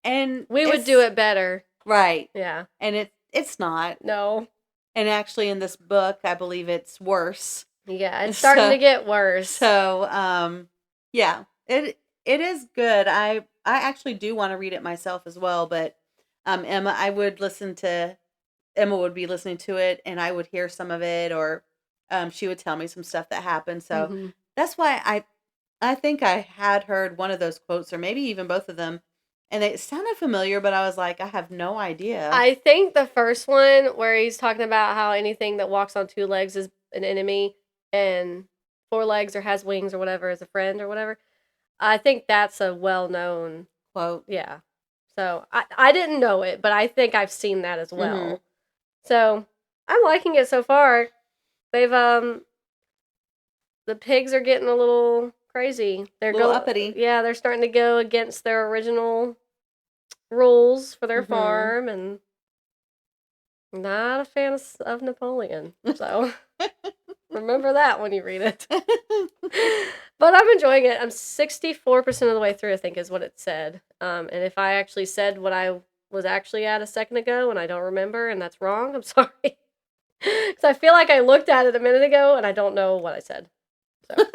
B: And
A: We would
B: it's
A: do it better.
B: right.
A: Yeah.
B: And it's not.
A: No.
B: And actually in this book, I believe it's worse.
A: Yeah, it's starting to get worse.
B: So, yeah, it is good. I actually do want to read it myself as well, but Emma would be listening to it, and I would hear some of it, or she would tell me some stuff that happened. So that's why I think I had heard one of those quotes, or maybe even both of them, and it sounded familiar, but I was like, I have no idea.
A: I think the first one where he's talking about how anything that walks on two legs is an enemy and four legs or has wings or whatever is a friend or whatever. I think that's a well-known
B: quote.
A: Yeah. So I didn't know it, but I think I've seen that as well. So I'm liking it so far. They've the pigs are getting a little crazy. They're
B: a little uppity.
A: Yeah, they're starting to go against their original rules for their farm, and not a fan of Napoleon. So remember that when you read it. But I'm enjoying it. I'm 64% of the way through, I think is what it said. And if I actually said what I was actually at a second ago and I don't remember and that's wrong, I'm sorry. Because I feel like I looked at it a minute ago and I don't know what I said. So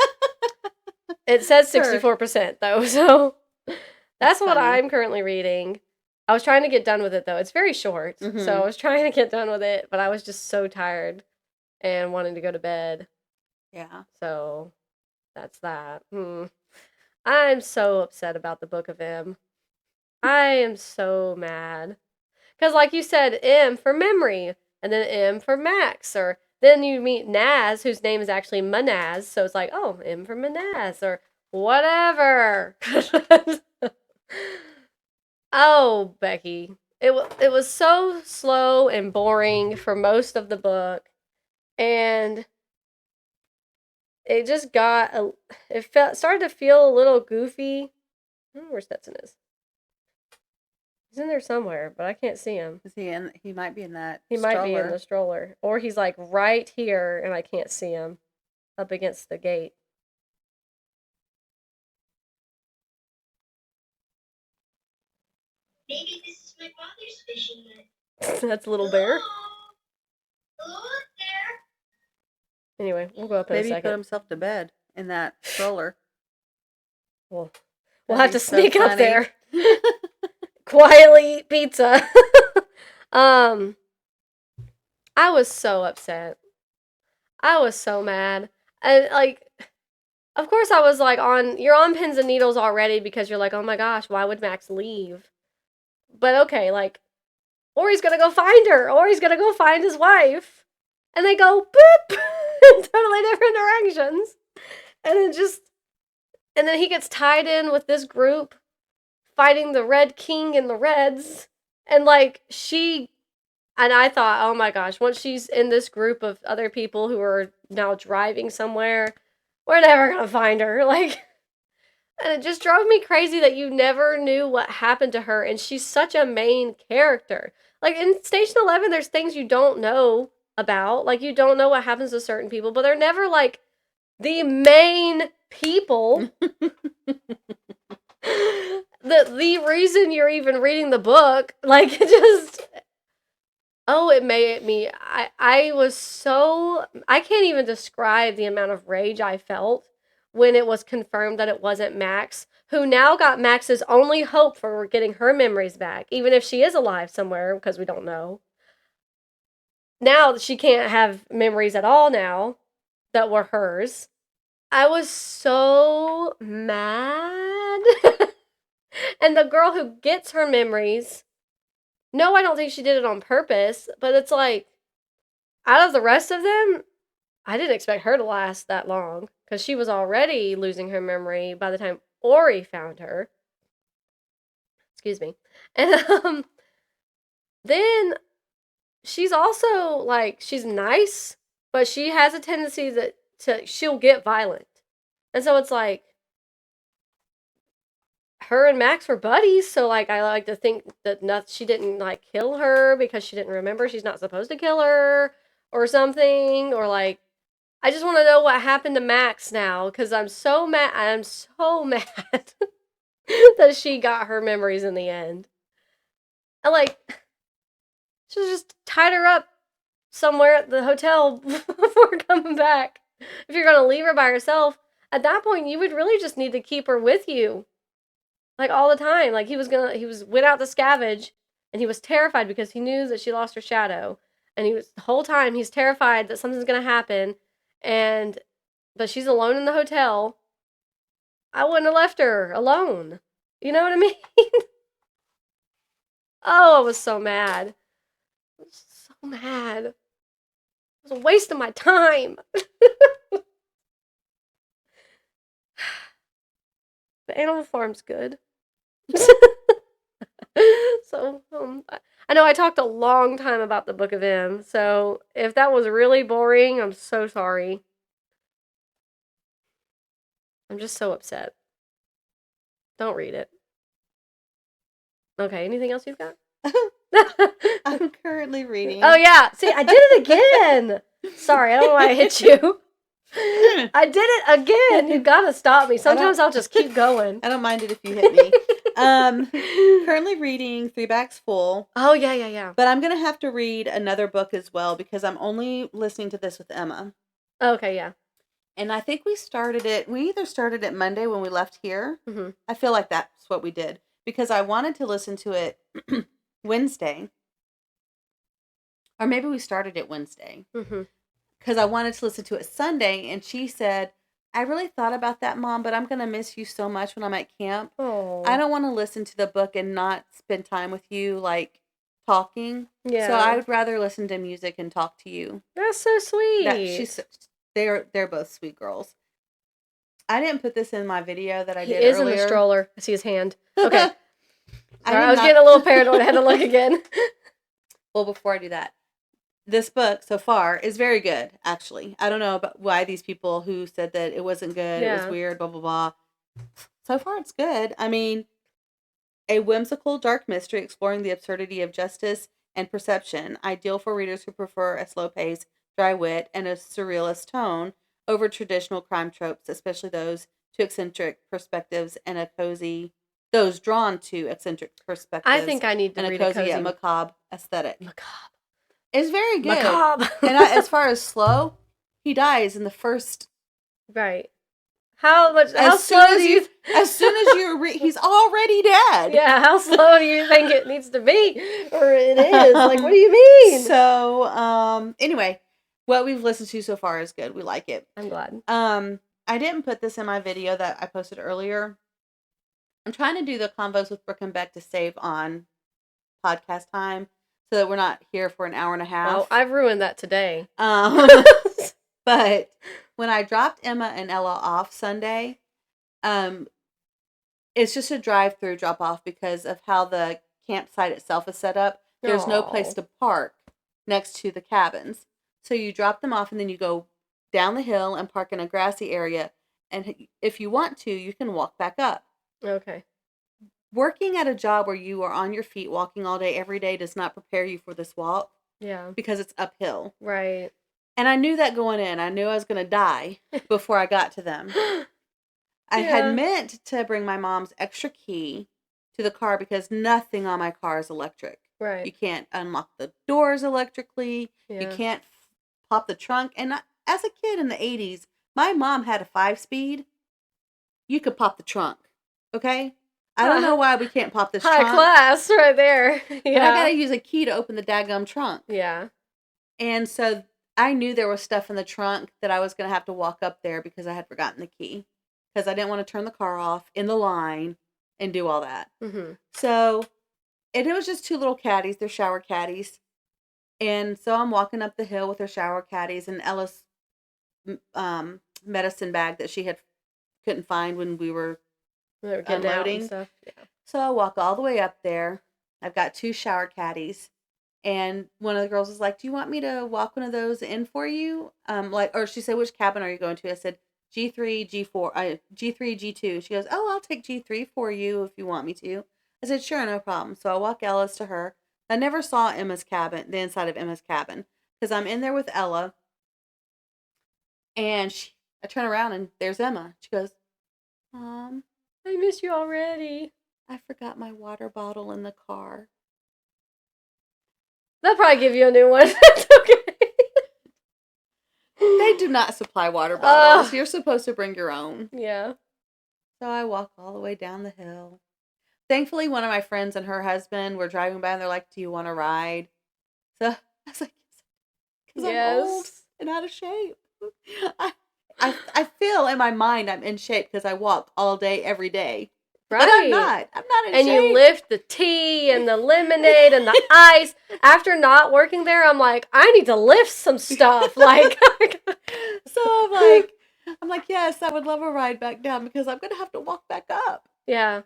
A: it says 64% though, so that's what I'm currently reading. I was trying to get done with it though. It's very short, so I was trying to get done with it, but I was just so tired and wanting to go to bed.
B: Yeah.
A: So that's that. I'm so upset about the Book of M. I am so mad. Because like you said, M for memory, and then M for Max, or then you meet Naz, whose name is actually Manaz, so it's like, oh, M for Manaz, or whatever. Oh, Becky. It was so slow and boring for most of the book, and it just started to feel a little goofy. I don't know where Stetson is. He's in there somewhere, but I can't see him.
B: Is he in? He might be in that.
A: He might be in the stroller, or he's like right here, and I can't see him up against the gate.
C: Maybe this is my father's fishing net.
A: That's Little Bear.
C: Hello there.
A: Anyway, we'll go up in a second.
B: Maybe he put himself to bed in that stroller.
A: We'll have to sneak up there. Quietly eat pizza. I was so upset. I was so mad. And like, of course I was like you're on pins and needles already because you're like, oh my gosh, why would Max leave? But okay, like, or he's gonna go find her, or he's gonna go find his wife. And they go boop in totally different directions. And then he gets tied in with this group fighting the Red King and the Reds. And like and I thought, oh my gosh, once she's in this group of other people who are now driving somewhere, we're never gonna find her. Like, and it just drove me crazy that you never knew what happened to her, and she's such a main character. Like, in Station 11, there's things you don't know about. Like, you don't know what happens to certain people, but they're never, like, the main people. the reason you're even reading the book. Like, it just... Oh, it made me... I was so... I can't even describe the amount of rage I felt when it was confirmed that it wasn't Max, who now got Max's only hope for getting her memories back, even if she is alive somewhere, because we don't know. Now she can't have memories at all now that were hers. I was so mad. And the girl who gets her memories, no, I don't think she did it on purpose, but it's like, out of the rest of them, I didn't expect her to last that long, because she was already losing her memory by the time Ori found her. Excuse me. And then she's also, like, she's nice, but she has a tendency she'll get violent. And so it's like, her and Max were buddies, so, like, I like to think that she didn't, like, kill her because she didn't remember she's not supposed to kill her or something, or, like, I just want to know what happened to Max now, because I'm so mad. I'm so mad that she got her memories in the end. I should have just tied her up somewhere at the hotel before coming back. If you're gonna leave her by herself, at that point you would really just need to keep her with you, like all the time. Like he went out to scavenge, and he was terrified because he knew that she lost her shadow, and the whole time he's terrified that something's gonna happen, and but she's alone in the hotel. I wouldn't have left her alone. You know what I mean? Oh, I was so mad. I was so mad. It was a waste of my time. The Animal Farm's good. So, I know I talked a long time about the Book of M, so if that was really boring, I'm so sorry. I'm just so upset. Don't read it. Okay, anything else you've got?
B: I'm currently reading.
A: Oh, yeah. See, I did it again. Sorry, I don't know why I hit you. I did it again. You gotta stop me. Sometimes I'll just keep going.
B: I don't mind it if you hit me. Currently reading Three Bags Full.
A: Oh, yeah.
B: But I'm going to have to read another book as well because I'm only listening to this with Emma.
A: Okay, yeah.
B: And I think we either started it Monday when we left here.
A: Mm-hmm.
B: I feel like that's what we did. Because I wanted to listen to it Wednesday. Or maybe we started it Wednesday.
A: Mm-hmm.
B: Because I wanted to listen to it Sunday. And she said, I really thought about that, Mom, but I'm going to miss you so much when I'm at camp.
A: Oh.
B: I don't want to listen to the book and not spend time with you, like, talking.
A: Yeah.
B: So I would rather listen to music and talk to you.
A: That's so sweet.
B: They're both sweet girls. I didn't put this in my video that I did
A: He is
B: earlier.
A: in the stroller. I see his hand. Okay.
B: I
A: was getting a little paranoid. I had to look again.
B: Well, before I do that, this book so far is very good, actually. I don't know about why these people who said that it wasn't good, it was weird, blah, blah, blah. So far, it's good. I mean, a whimsical, dark mystery exploring the absurdity of justice and perception, ideal for readers who prefer a slow pace, dry wit, and a surrealist tone over traditional crime tropes, especially those drawn to eccentric perspectives.
A: I think I need to read a cozy,
B: macabre aesthetic.
A: Macabre.
B: It's very good.
A: Macabre.
B: And as far as slow, he dies in the first.
A: Right. How slow do you?
B: As soon as he's already dead.
A: Yeah. How slow do you think it needs to be, or it is? Like, what do you mean?
B: So, anyway, what we've listened to so far is good. We like it.
A: I'm glad.
B: I didn't put this in my video that I posted earlier. I'm trying to do the convos with Brooke and Beck to save on podcast time so that we're not here for an hour and a half.
A: Well, I've ruined that today.
B: But when I dropped Emma and Ella off Sunday, it's just a drive-through drop-off because of how the campsite itself is set up. There's no place to park next to the cabins. So you drop them off and then you go down the hill and park in a grassy area. And if you want to, you can walk back up.
A: Okay.
B: Working at a job where you are on your feet walking all day, every day does not prepare you for this walk.
A: Yeah.
B: Because it's uphill.
A: Right.
B: And I knew that going in. I knew I was going to die before I got to them. I had meant to bring my mom's extra key to the car because nothing on my car is electric.
A: Right.
B: You can't unlock the doors electrically.
A: Yeah.
B: You can't pop the trunk. And as a kid in the 80s, my mom had a 5-speed. You could pop the trunk. Okay? I don't know why we can't pop this trunk.
A: High class right there. Yeah.
B: But I got to use a key to open the daggum trunk.
A: Yeah.
B: And so I knew there was stuff in the trunk that I was going to have to walk up there because I had forgotten the key. Because I didn't want to turn the car off in the line and do all that.
A: Mm-hmm.
B: So, and it was just 2 little caddies. They're shower caddies. And so I'm walking up the hill with her shower caddies and Ella's medicine bag that she couldn't find when we were unloading.
A: Stuff. Yeah.
B: So I walk all the way up there. I've got 2 shower caddies. And one of the girls was like, do you want me to walk one of those in for you? Or she said, which cabin are you going to? I said, G3, G4, G3, G2. She goes, oh, I'll take G3 for you if you want me to. I said, sure, no problem. So I walk Ella's to her. I never saw Emma's cabin, the inside of Emma's cabin, because I'm in there with Ella. And I turn around and there's Emma. She goes, Mom,
A: I miss you already.
B: I forgot my water bottle in the car.
A: They'll probably give you a new one. That's okay.
B: They do not supply water bottles. You're supposed to bring your own.
A: Yeah.
B: So I walk all the way down the hill. Thankfully, one of my friends and her husband were driving by and they're like, do you want to ride? So I was like, because I'm old and out of shape. I feel in my mind I'm in shape because I walk all day, every day.
A: Right.
B: But I'm not. I'm not in shape.
A: And you lift the tea and the lemonade and the ice. After not working there, I'm like, I need to lift some stuff. Like,
B: so I'm like, yes, I would love a ride back down because I'm gonna have to walk back up.
A: Yeah.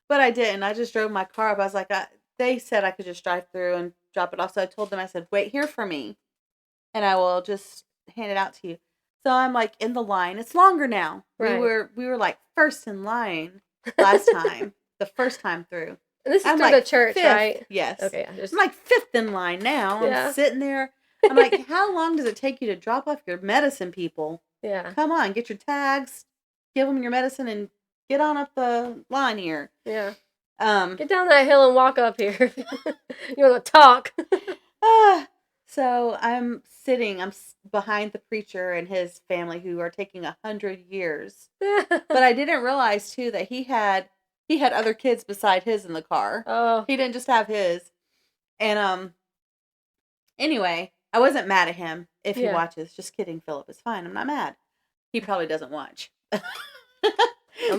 B: But I didn't. I just drove my car up. I was like, they said I could just drive through and drop it off. So I told them, I said, wait here for me, and I will just hand it out to you. So I'm like in the line. It's longer now.
A: Right.
B: We were like first in line last time, the first time through.
A: And this is
B: I'm
A: through
B: like
A: the church,
B: fifth,
A: right?
B: Yes.
A: Okay.
B: I'm like fifth in line now.
A: Yeah.
B: I'm sitting there. I'm like, how long does it take you to drop off your medicine, people?
A: Yeah.
B: Come on, get your tags, give them your medicine, and get on up the line here.
A: Yeah.
B: Um.
A: Get down that hill and walk up here. You want to talk?
B: So I'm behind the preacher and his family who are taking 100 years. But I didn't realize too that he had other kids beside his in the car.
A: Oh.
B: He didn't just have his. And anyway, I wasn't mad at him if he watches. Just kidding, Philip. It's fine. I'm not mad. He probably doesn't watch.
A: I'm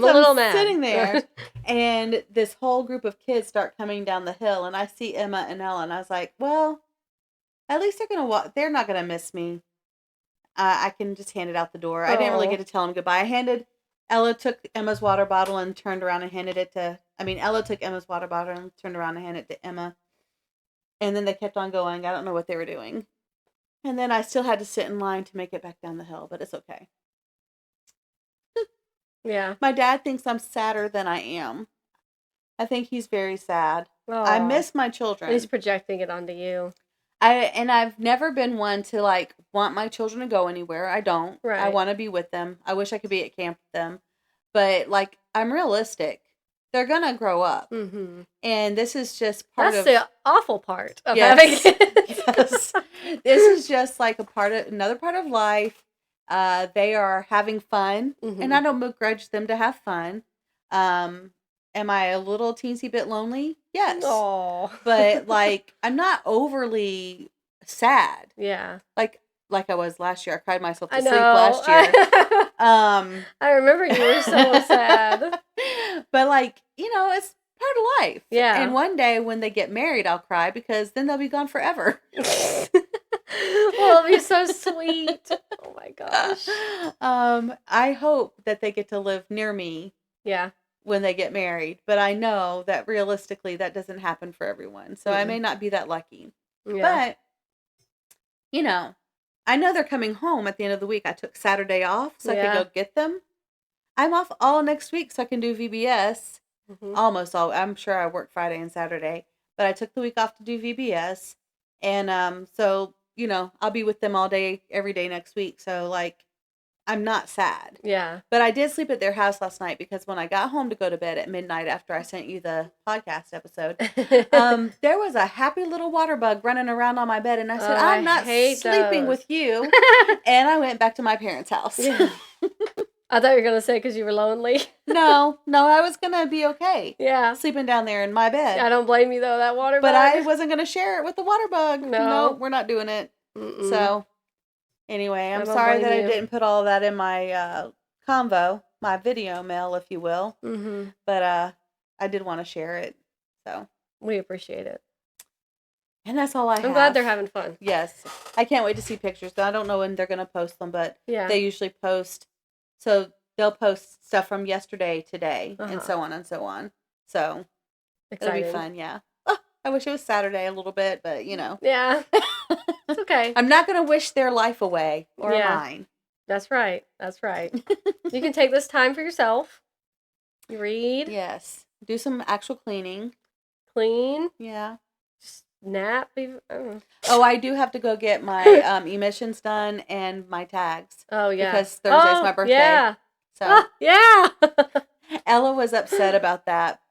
A: a little mad.
B: Sitting there, and this whole group of kids start coming down the hill, and I see Emma and Ella, and I was like, well, at least they're gonna walk. They're not gonna miss me. I can just hand it out the door. I didn't really get to tell them goodbye. Ella took Emma's water bottle and turned around and handed it to. Ella took Emma's water bottle and turned around and handed it to Emma. And then they kept on going. I don't know what they were doing. And then I still had to sit in line to make it back down the hill, but it's okay.
A: Yeah.
B: My dad thinks I'm sadder than I am. I think he's very sad.
A: Aww.
B: I miss my children.
A: He's projecting it onto you.
B: I've never been one to like want my children to go anywhere. I don't.
A: Right.
B: I want to be with them. I wish I could be at camp with them. But like I'm realistic. They're gonna grow up.
A: Mm-hmm.
B: And this is just part
A: That's
B: of
A: the awful part of having kids.
B: Yes. This is just like another part of life. They are having fun, and I don't begrudge them to have fun. Am I a little teensy bit lonely? Yes.
A: Aww.
B: But like I'm not overly sad.
A: Yeah.
B: Like I was last year. I cried myself to
A: I
B: sleep
A: know.
B: last year.
A: I remember you were so sad.
B: But like, it's part of life.
A: Yeah.
B: And one day when they get married, I'll cry because then they'll be gone forever.
A: Well, it'll be so sweet. Oh my gosh.
B: I hope that they get to live near me.
A: Yeah.
B: When they get married, but I know that realistically that doesn't happen for everyone. So I may not be that lucky.
A: Yeah.
B: But I know they're coming home at the end of the week. I took Saturday off so I could go get them. I'm off all next week so I can do VBS.
A: Mm-hmm.
B: Almost all. I'm sure I work Friday and Saturday, but I took the week off to do VBS. And so, I'll be with them all day, every day next week. So like, I'm not sad.
A: Yeah.
B: But I did sleep at their house last night because when I got home to go to bed at midnight after I sent you the podcast episode, there was a happy little water bug running around on my bed. And I said, I'm not sleeping with you. And I went back to my parents' house.
A: Yeah. I thought you were going to say because you were lonely.
B: No, I was going to be okay.
A: Yeah.
B: Sleeping down there in my bed.
A: I don't blame you, though, that water bug.
B: But I wasn't going to share it with the water bug.
A: No.
B: We're not doing it.
A: Mm-mm.
B: So, anyway, I'm
A: I don't
B: sorry
A: blame
B: that
A: you.
B: I didn't put all of that in my convo, my video mail, if you will.
A: Mm-hmm.
B: But I did want to share it. So,
A: We appreciate it.
B: and that's all I have.
A: I'm glad they're having fun.
B: Yes. I can't wait to see pictures. I don't know when they're going to post them, but
A: Yeah.
B: they usually post. So, they'll post stuff from yesterday, today, and
A: Uh-huh.
B: so on and so on. So,
A: Exciting.
B: it'll be fun, yeah. Oh, I wish it was Saturday a little bit, but
A: Yeah. It's okay.
B: I'm not going to wish their life away or
A: Yeah.
B: mine.
A: That's right. That's right. You can take this time for yourself. You read,
B: Yes. Do some actual cleaning.
A: clean,
B: Yeah.
A: just nap. Even, I don't know.
B: Oh, I do have to go get my emissions done and my tags
A: Oh yeah.
B: because Thursday's my
A: Oh
B: birthday.
A: yeah.
B: So
A: Oh yeah.
B: Ella was upset about that.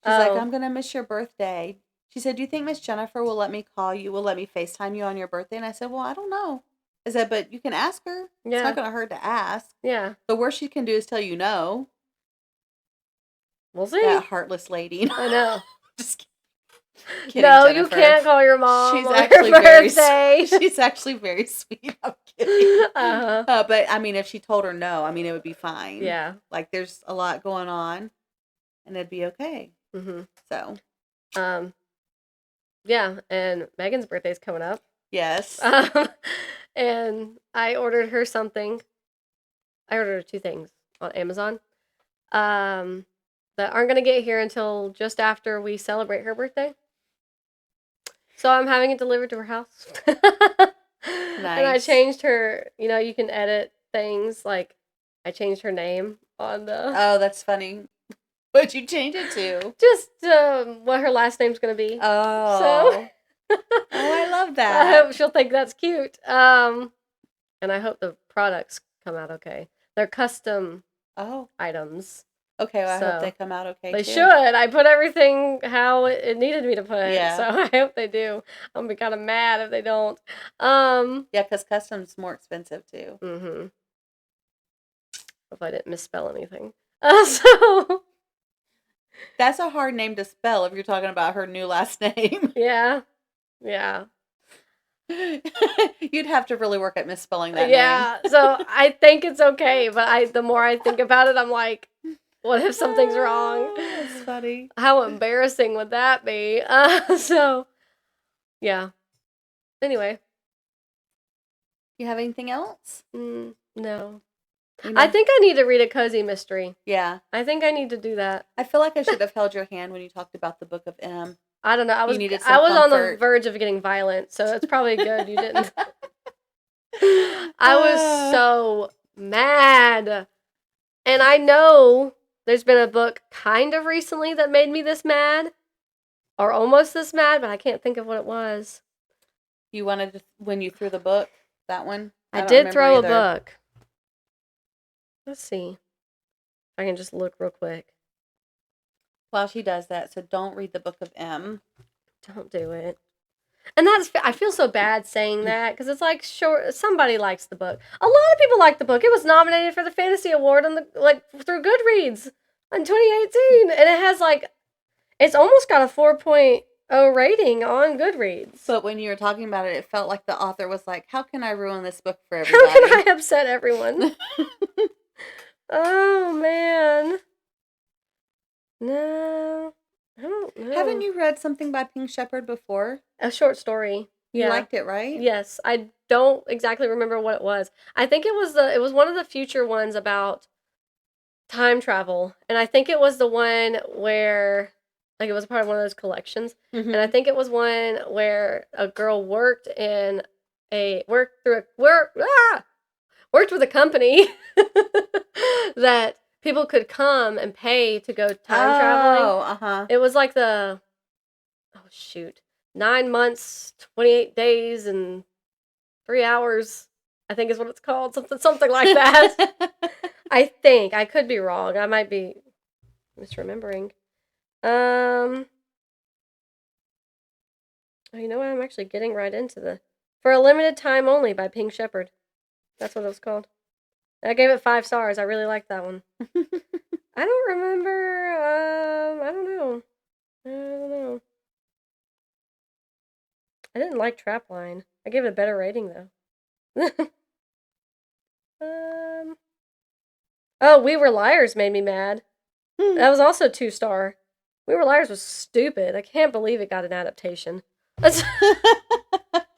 B: She's like,
A: Oh
B: I'm gonna miss your birthday. She said, do you think Miss Jennifer will let me call you? Will let me FaceTime you on your birthday? And I said, well, I don't know. I said, but you can ask her. It's
A: yeah.
B: not gonna hurt to ask.
A: Yeah.
B: The worst she can do is tell you no.
A: We'll see.
B: That heartless lady.
A: I know.
B: Just kidding,
A: No,
B: Jennifer.
A: you can't call your mom
B: She's
A: on
B: actually
A: her
B: very
A: birthday.
B: she's actually very sweet. I'm kidding.
A: Uh-huh.
B: But I mean, if she told her no, I mean, it would be fine.
A: Yeah.
B: Like there's a lot going on, and it'd be okay.
A: Mm-hmm.
B: So,
A: yeah, and Megan's birthday's coming up.
B: yes.
A: And I ordered her something. I ordered her 2 things on Amazon. That aren't gonna get here until just after we celebrate her birthday. So I'm having it delivered to her house. And I
B: Nice.
A: changed her, you can edit things, like I changed her name on the
B: Oh, that's funny. What'd you change it to?
A: just what her last name's gonna be.
B: Oh.
A: So
B: Oh, I love
A: I
B: that.
A: hope she'll think that's cute. And I hope the products come out okay. They're custom
B: Oh.
A: items.
B: Okay, well, I hope
A: So,
B: they come out okay
A: They
B: too.
A: should. I put everything how it needed me to put it.
B: Yeah.
A: So I hope they do. I'm gonna be kind of mad if they don't.
B: Yeah, because custom's more expensive too.
A: Mm-hmm. If I didn't misspell anything. So
B: That's a hard name to spell if you're talking about her new last name.
A: yeah.
B: You'd have to really work at misspelling that
A: Yeah.
B: name.
A: So I think it's okay, but the more I think about it, I'm like, what if something's wrong?
B: That's funny.
A: How embarrassing would that be? So yeah. Anyway.
B: You have anything else?
A: No.
B: You
A: I
B: know-
A: think I need to read a cozy mystery.
B: Yeah.
A: I think I need to do that.
B: I feel like I should have held your hand when you talked about the Book of M.
A: I don't know. I was
B: needed some
A: on the
B: comfort.
A: verge of getting violent, so it's probably good you didn't. I was so mad. And I know there's been a book kind of recently that made me this mad, or almost this mad, but I can't think of what it was.
B: You wanted to, when you threw the book, that one?
A: I
B: don't
A: did
B: remember
A: throw
B: either.
A: a book. Let's see. I can just look real quick.
B: While she does that, so don't read the Book of M.
A: Don't do it. And I feel so bad saying that because it's like, sure, somebody likes the book. A lot of people like the book. It was nominated for the Fantasy Award through Goodreads in 2018, and it has it's almost got a 4.0 rating on Goodreads.
B: But when you were talking about it, it felt like the author was like, "How can I ruin this book for
A: How
B: everybody?"
A: can I upset everyone? Oh man, no, I don't know.
B: Haven't you read something by Pink Shepherd before?
A: A short story.
B: You
A: Yeah.
B: liked it, right?
A: Yes, I don't exactly remember what it was. I think it was one of the future ones about time travel, and I think it was the one where it was part of one of those collections, and I think it was one where a girl worked with a company that people could come and pay to go time traveling.
B: Oh, uh-huh.
A: It was like 9 months, 28 days, and 3 hours, I think is what it's called. Something like that. I think. I could be wrong. I might be misremembering. You know what? I'm actually getting right into For a Limited Time Only by Pink Shepherd. That's what it was called. I gave it 5 stars. I really liked that one. I don't remember. I don't know. I didn't like Trapline. I gave it a better rating though. Oh, We Were Liars made me mad. That was also 2-star. We Were Liars was stupid. I can't believe it got an adaptation. That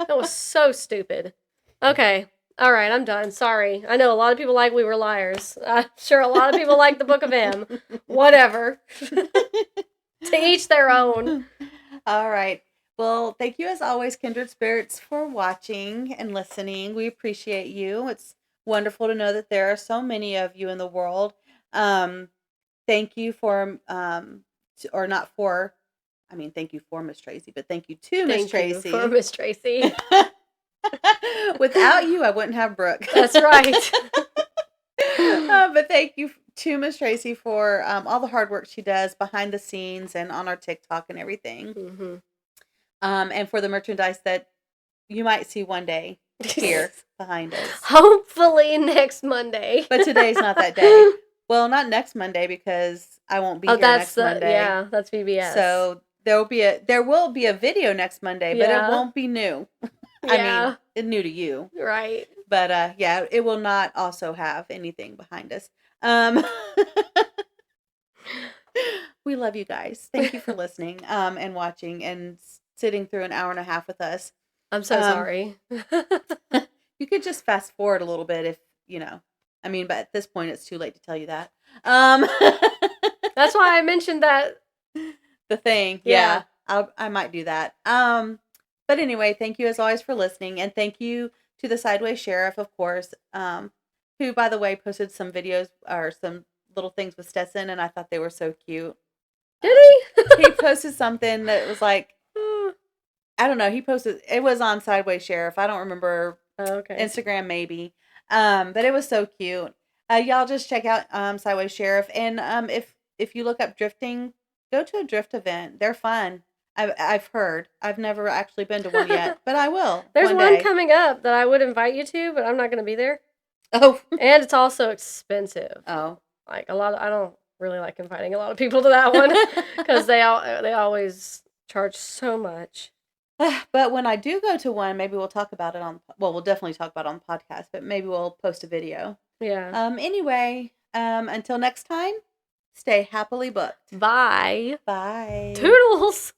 A: was so stupid. Okay. All right, I'm done. Sorry. I know a lot of people like We Were Liars. I'm sure a lot of people like the Book of M. Whatever. To each their own.
B: All right. Well, thank you as always, Kindred Spirits, for watching and listening. We appreciate you. It's wonderful to know that there are so many of you in the world. Thank you for, or not for, I mean, thank you for Miss Tracy, but thank you to Miss
A: Thank you
B: Tracy.
A: for Miss Tracy.
B: Without you, I wouldn't have Brooke.
A: That's right.
B: But thank you to Miss Tracy for all the hard work she does behind the scenes and on our TikTok and everything.
A: Mm-hmm.
B: And for the merchandise that you might see one day here behind us.
A: Hopefully next Monday.
B: But today's not that day. Well, not next Monday because I won't be here next Monday.
A: Yeah, that's VBS.
B: So there will be a video next Monday, but it won't be new. I mean, it's new to you.
A: Right.
B: But yeah, it will not also have anything behind us. We love you guys. Thank you for listening and watching and sitting through an hour and a half with us.
A: I'm so sorry.
B: You could just fast forward a little bit if, I mean, but at this point it's too late to tell you that.
A: That's why I mentioned that.
B: The thing. Yeah. I might do that. But anyway, thank you as always for listening, and thank you to the Sideways Sheriff, of course, who, by the way, posted some videos or some little things with Stetson, and I thought they were so cute.
A: Did he?
B: He posted something that was like, I don't know. He posted, it was on Sideways Sheriff. I don't remember.
A: Okay.
B: Instagram maybe. But it was so cute. Y'all just check out Sideways Sheriff, and if you look up drifting, go to a drift event. They're fun. I've heard. I've never actually been to one yet, but I will.
A: There's one
B: day.
A: coming up that I would invite you to, but I'm not going to be there.
B: Oh.
A: And it's also expensive.
B: Oh.
A: Like I don't really like inviting a lot of people to that one because they always charge so much.
B: But when I do go to one, maybe we'll talk about it we'll definitely talk about it on the podcast, but maybe we'll post a video.
A: Yeah.
B: Anyway, until next time, stay happily booked.
A: Bye.
B: Bye.
A: Toodles.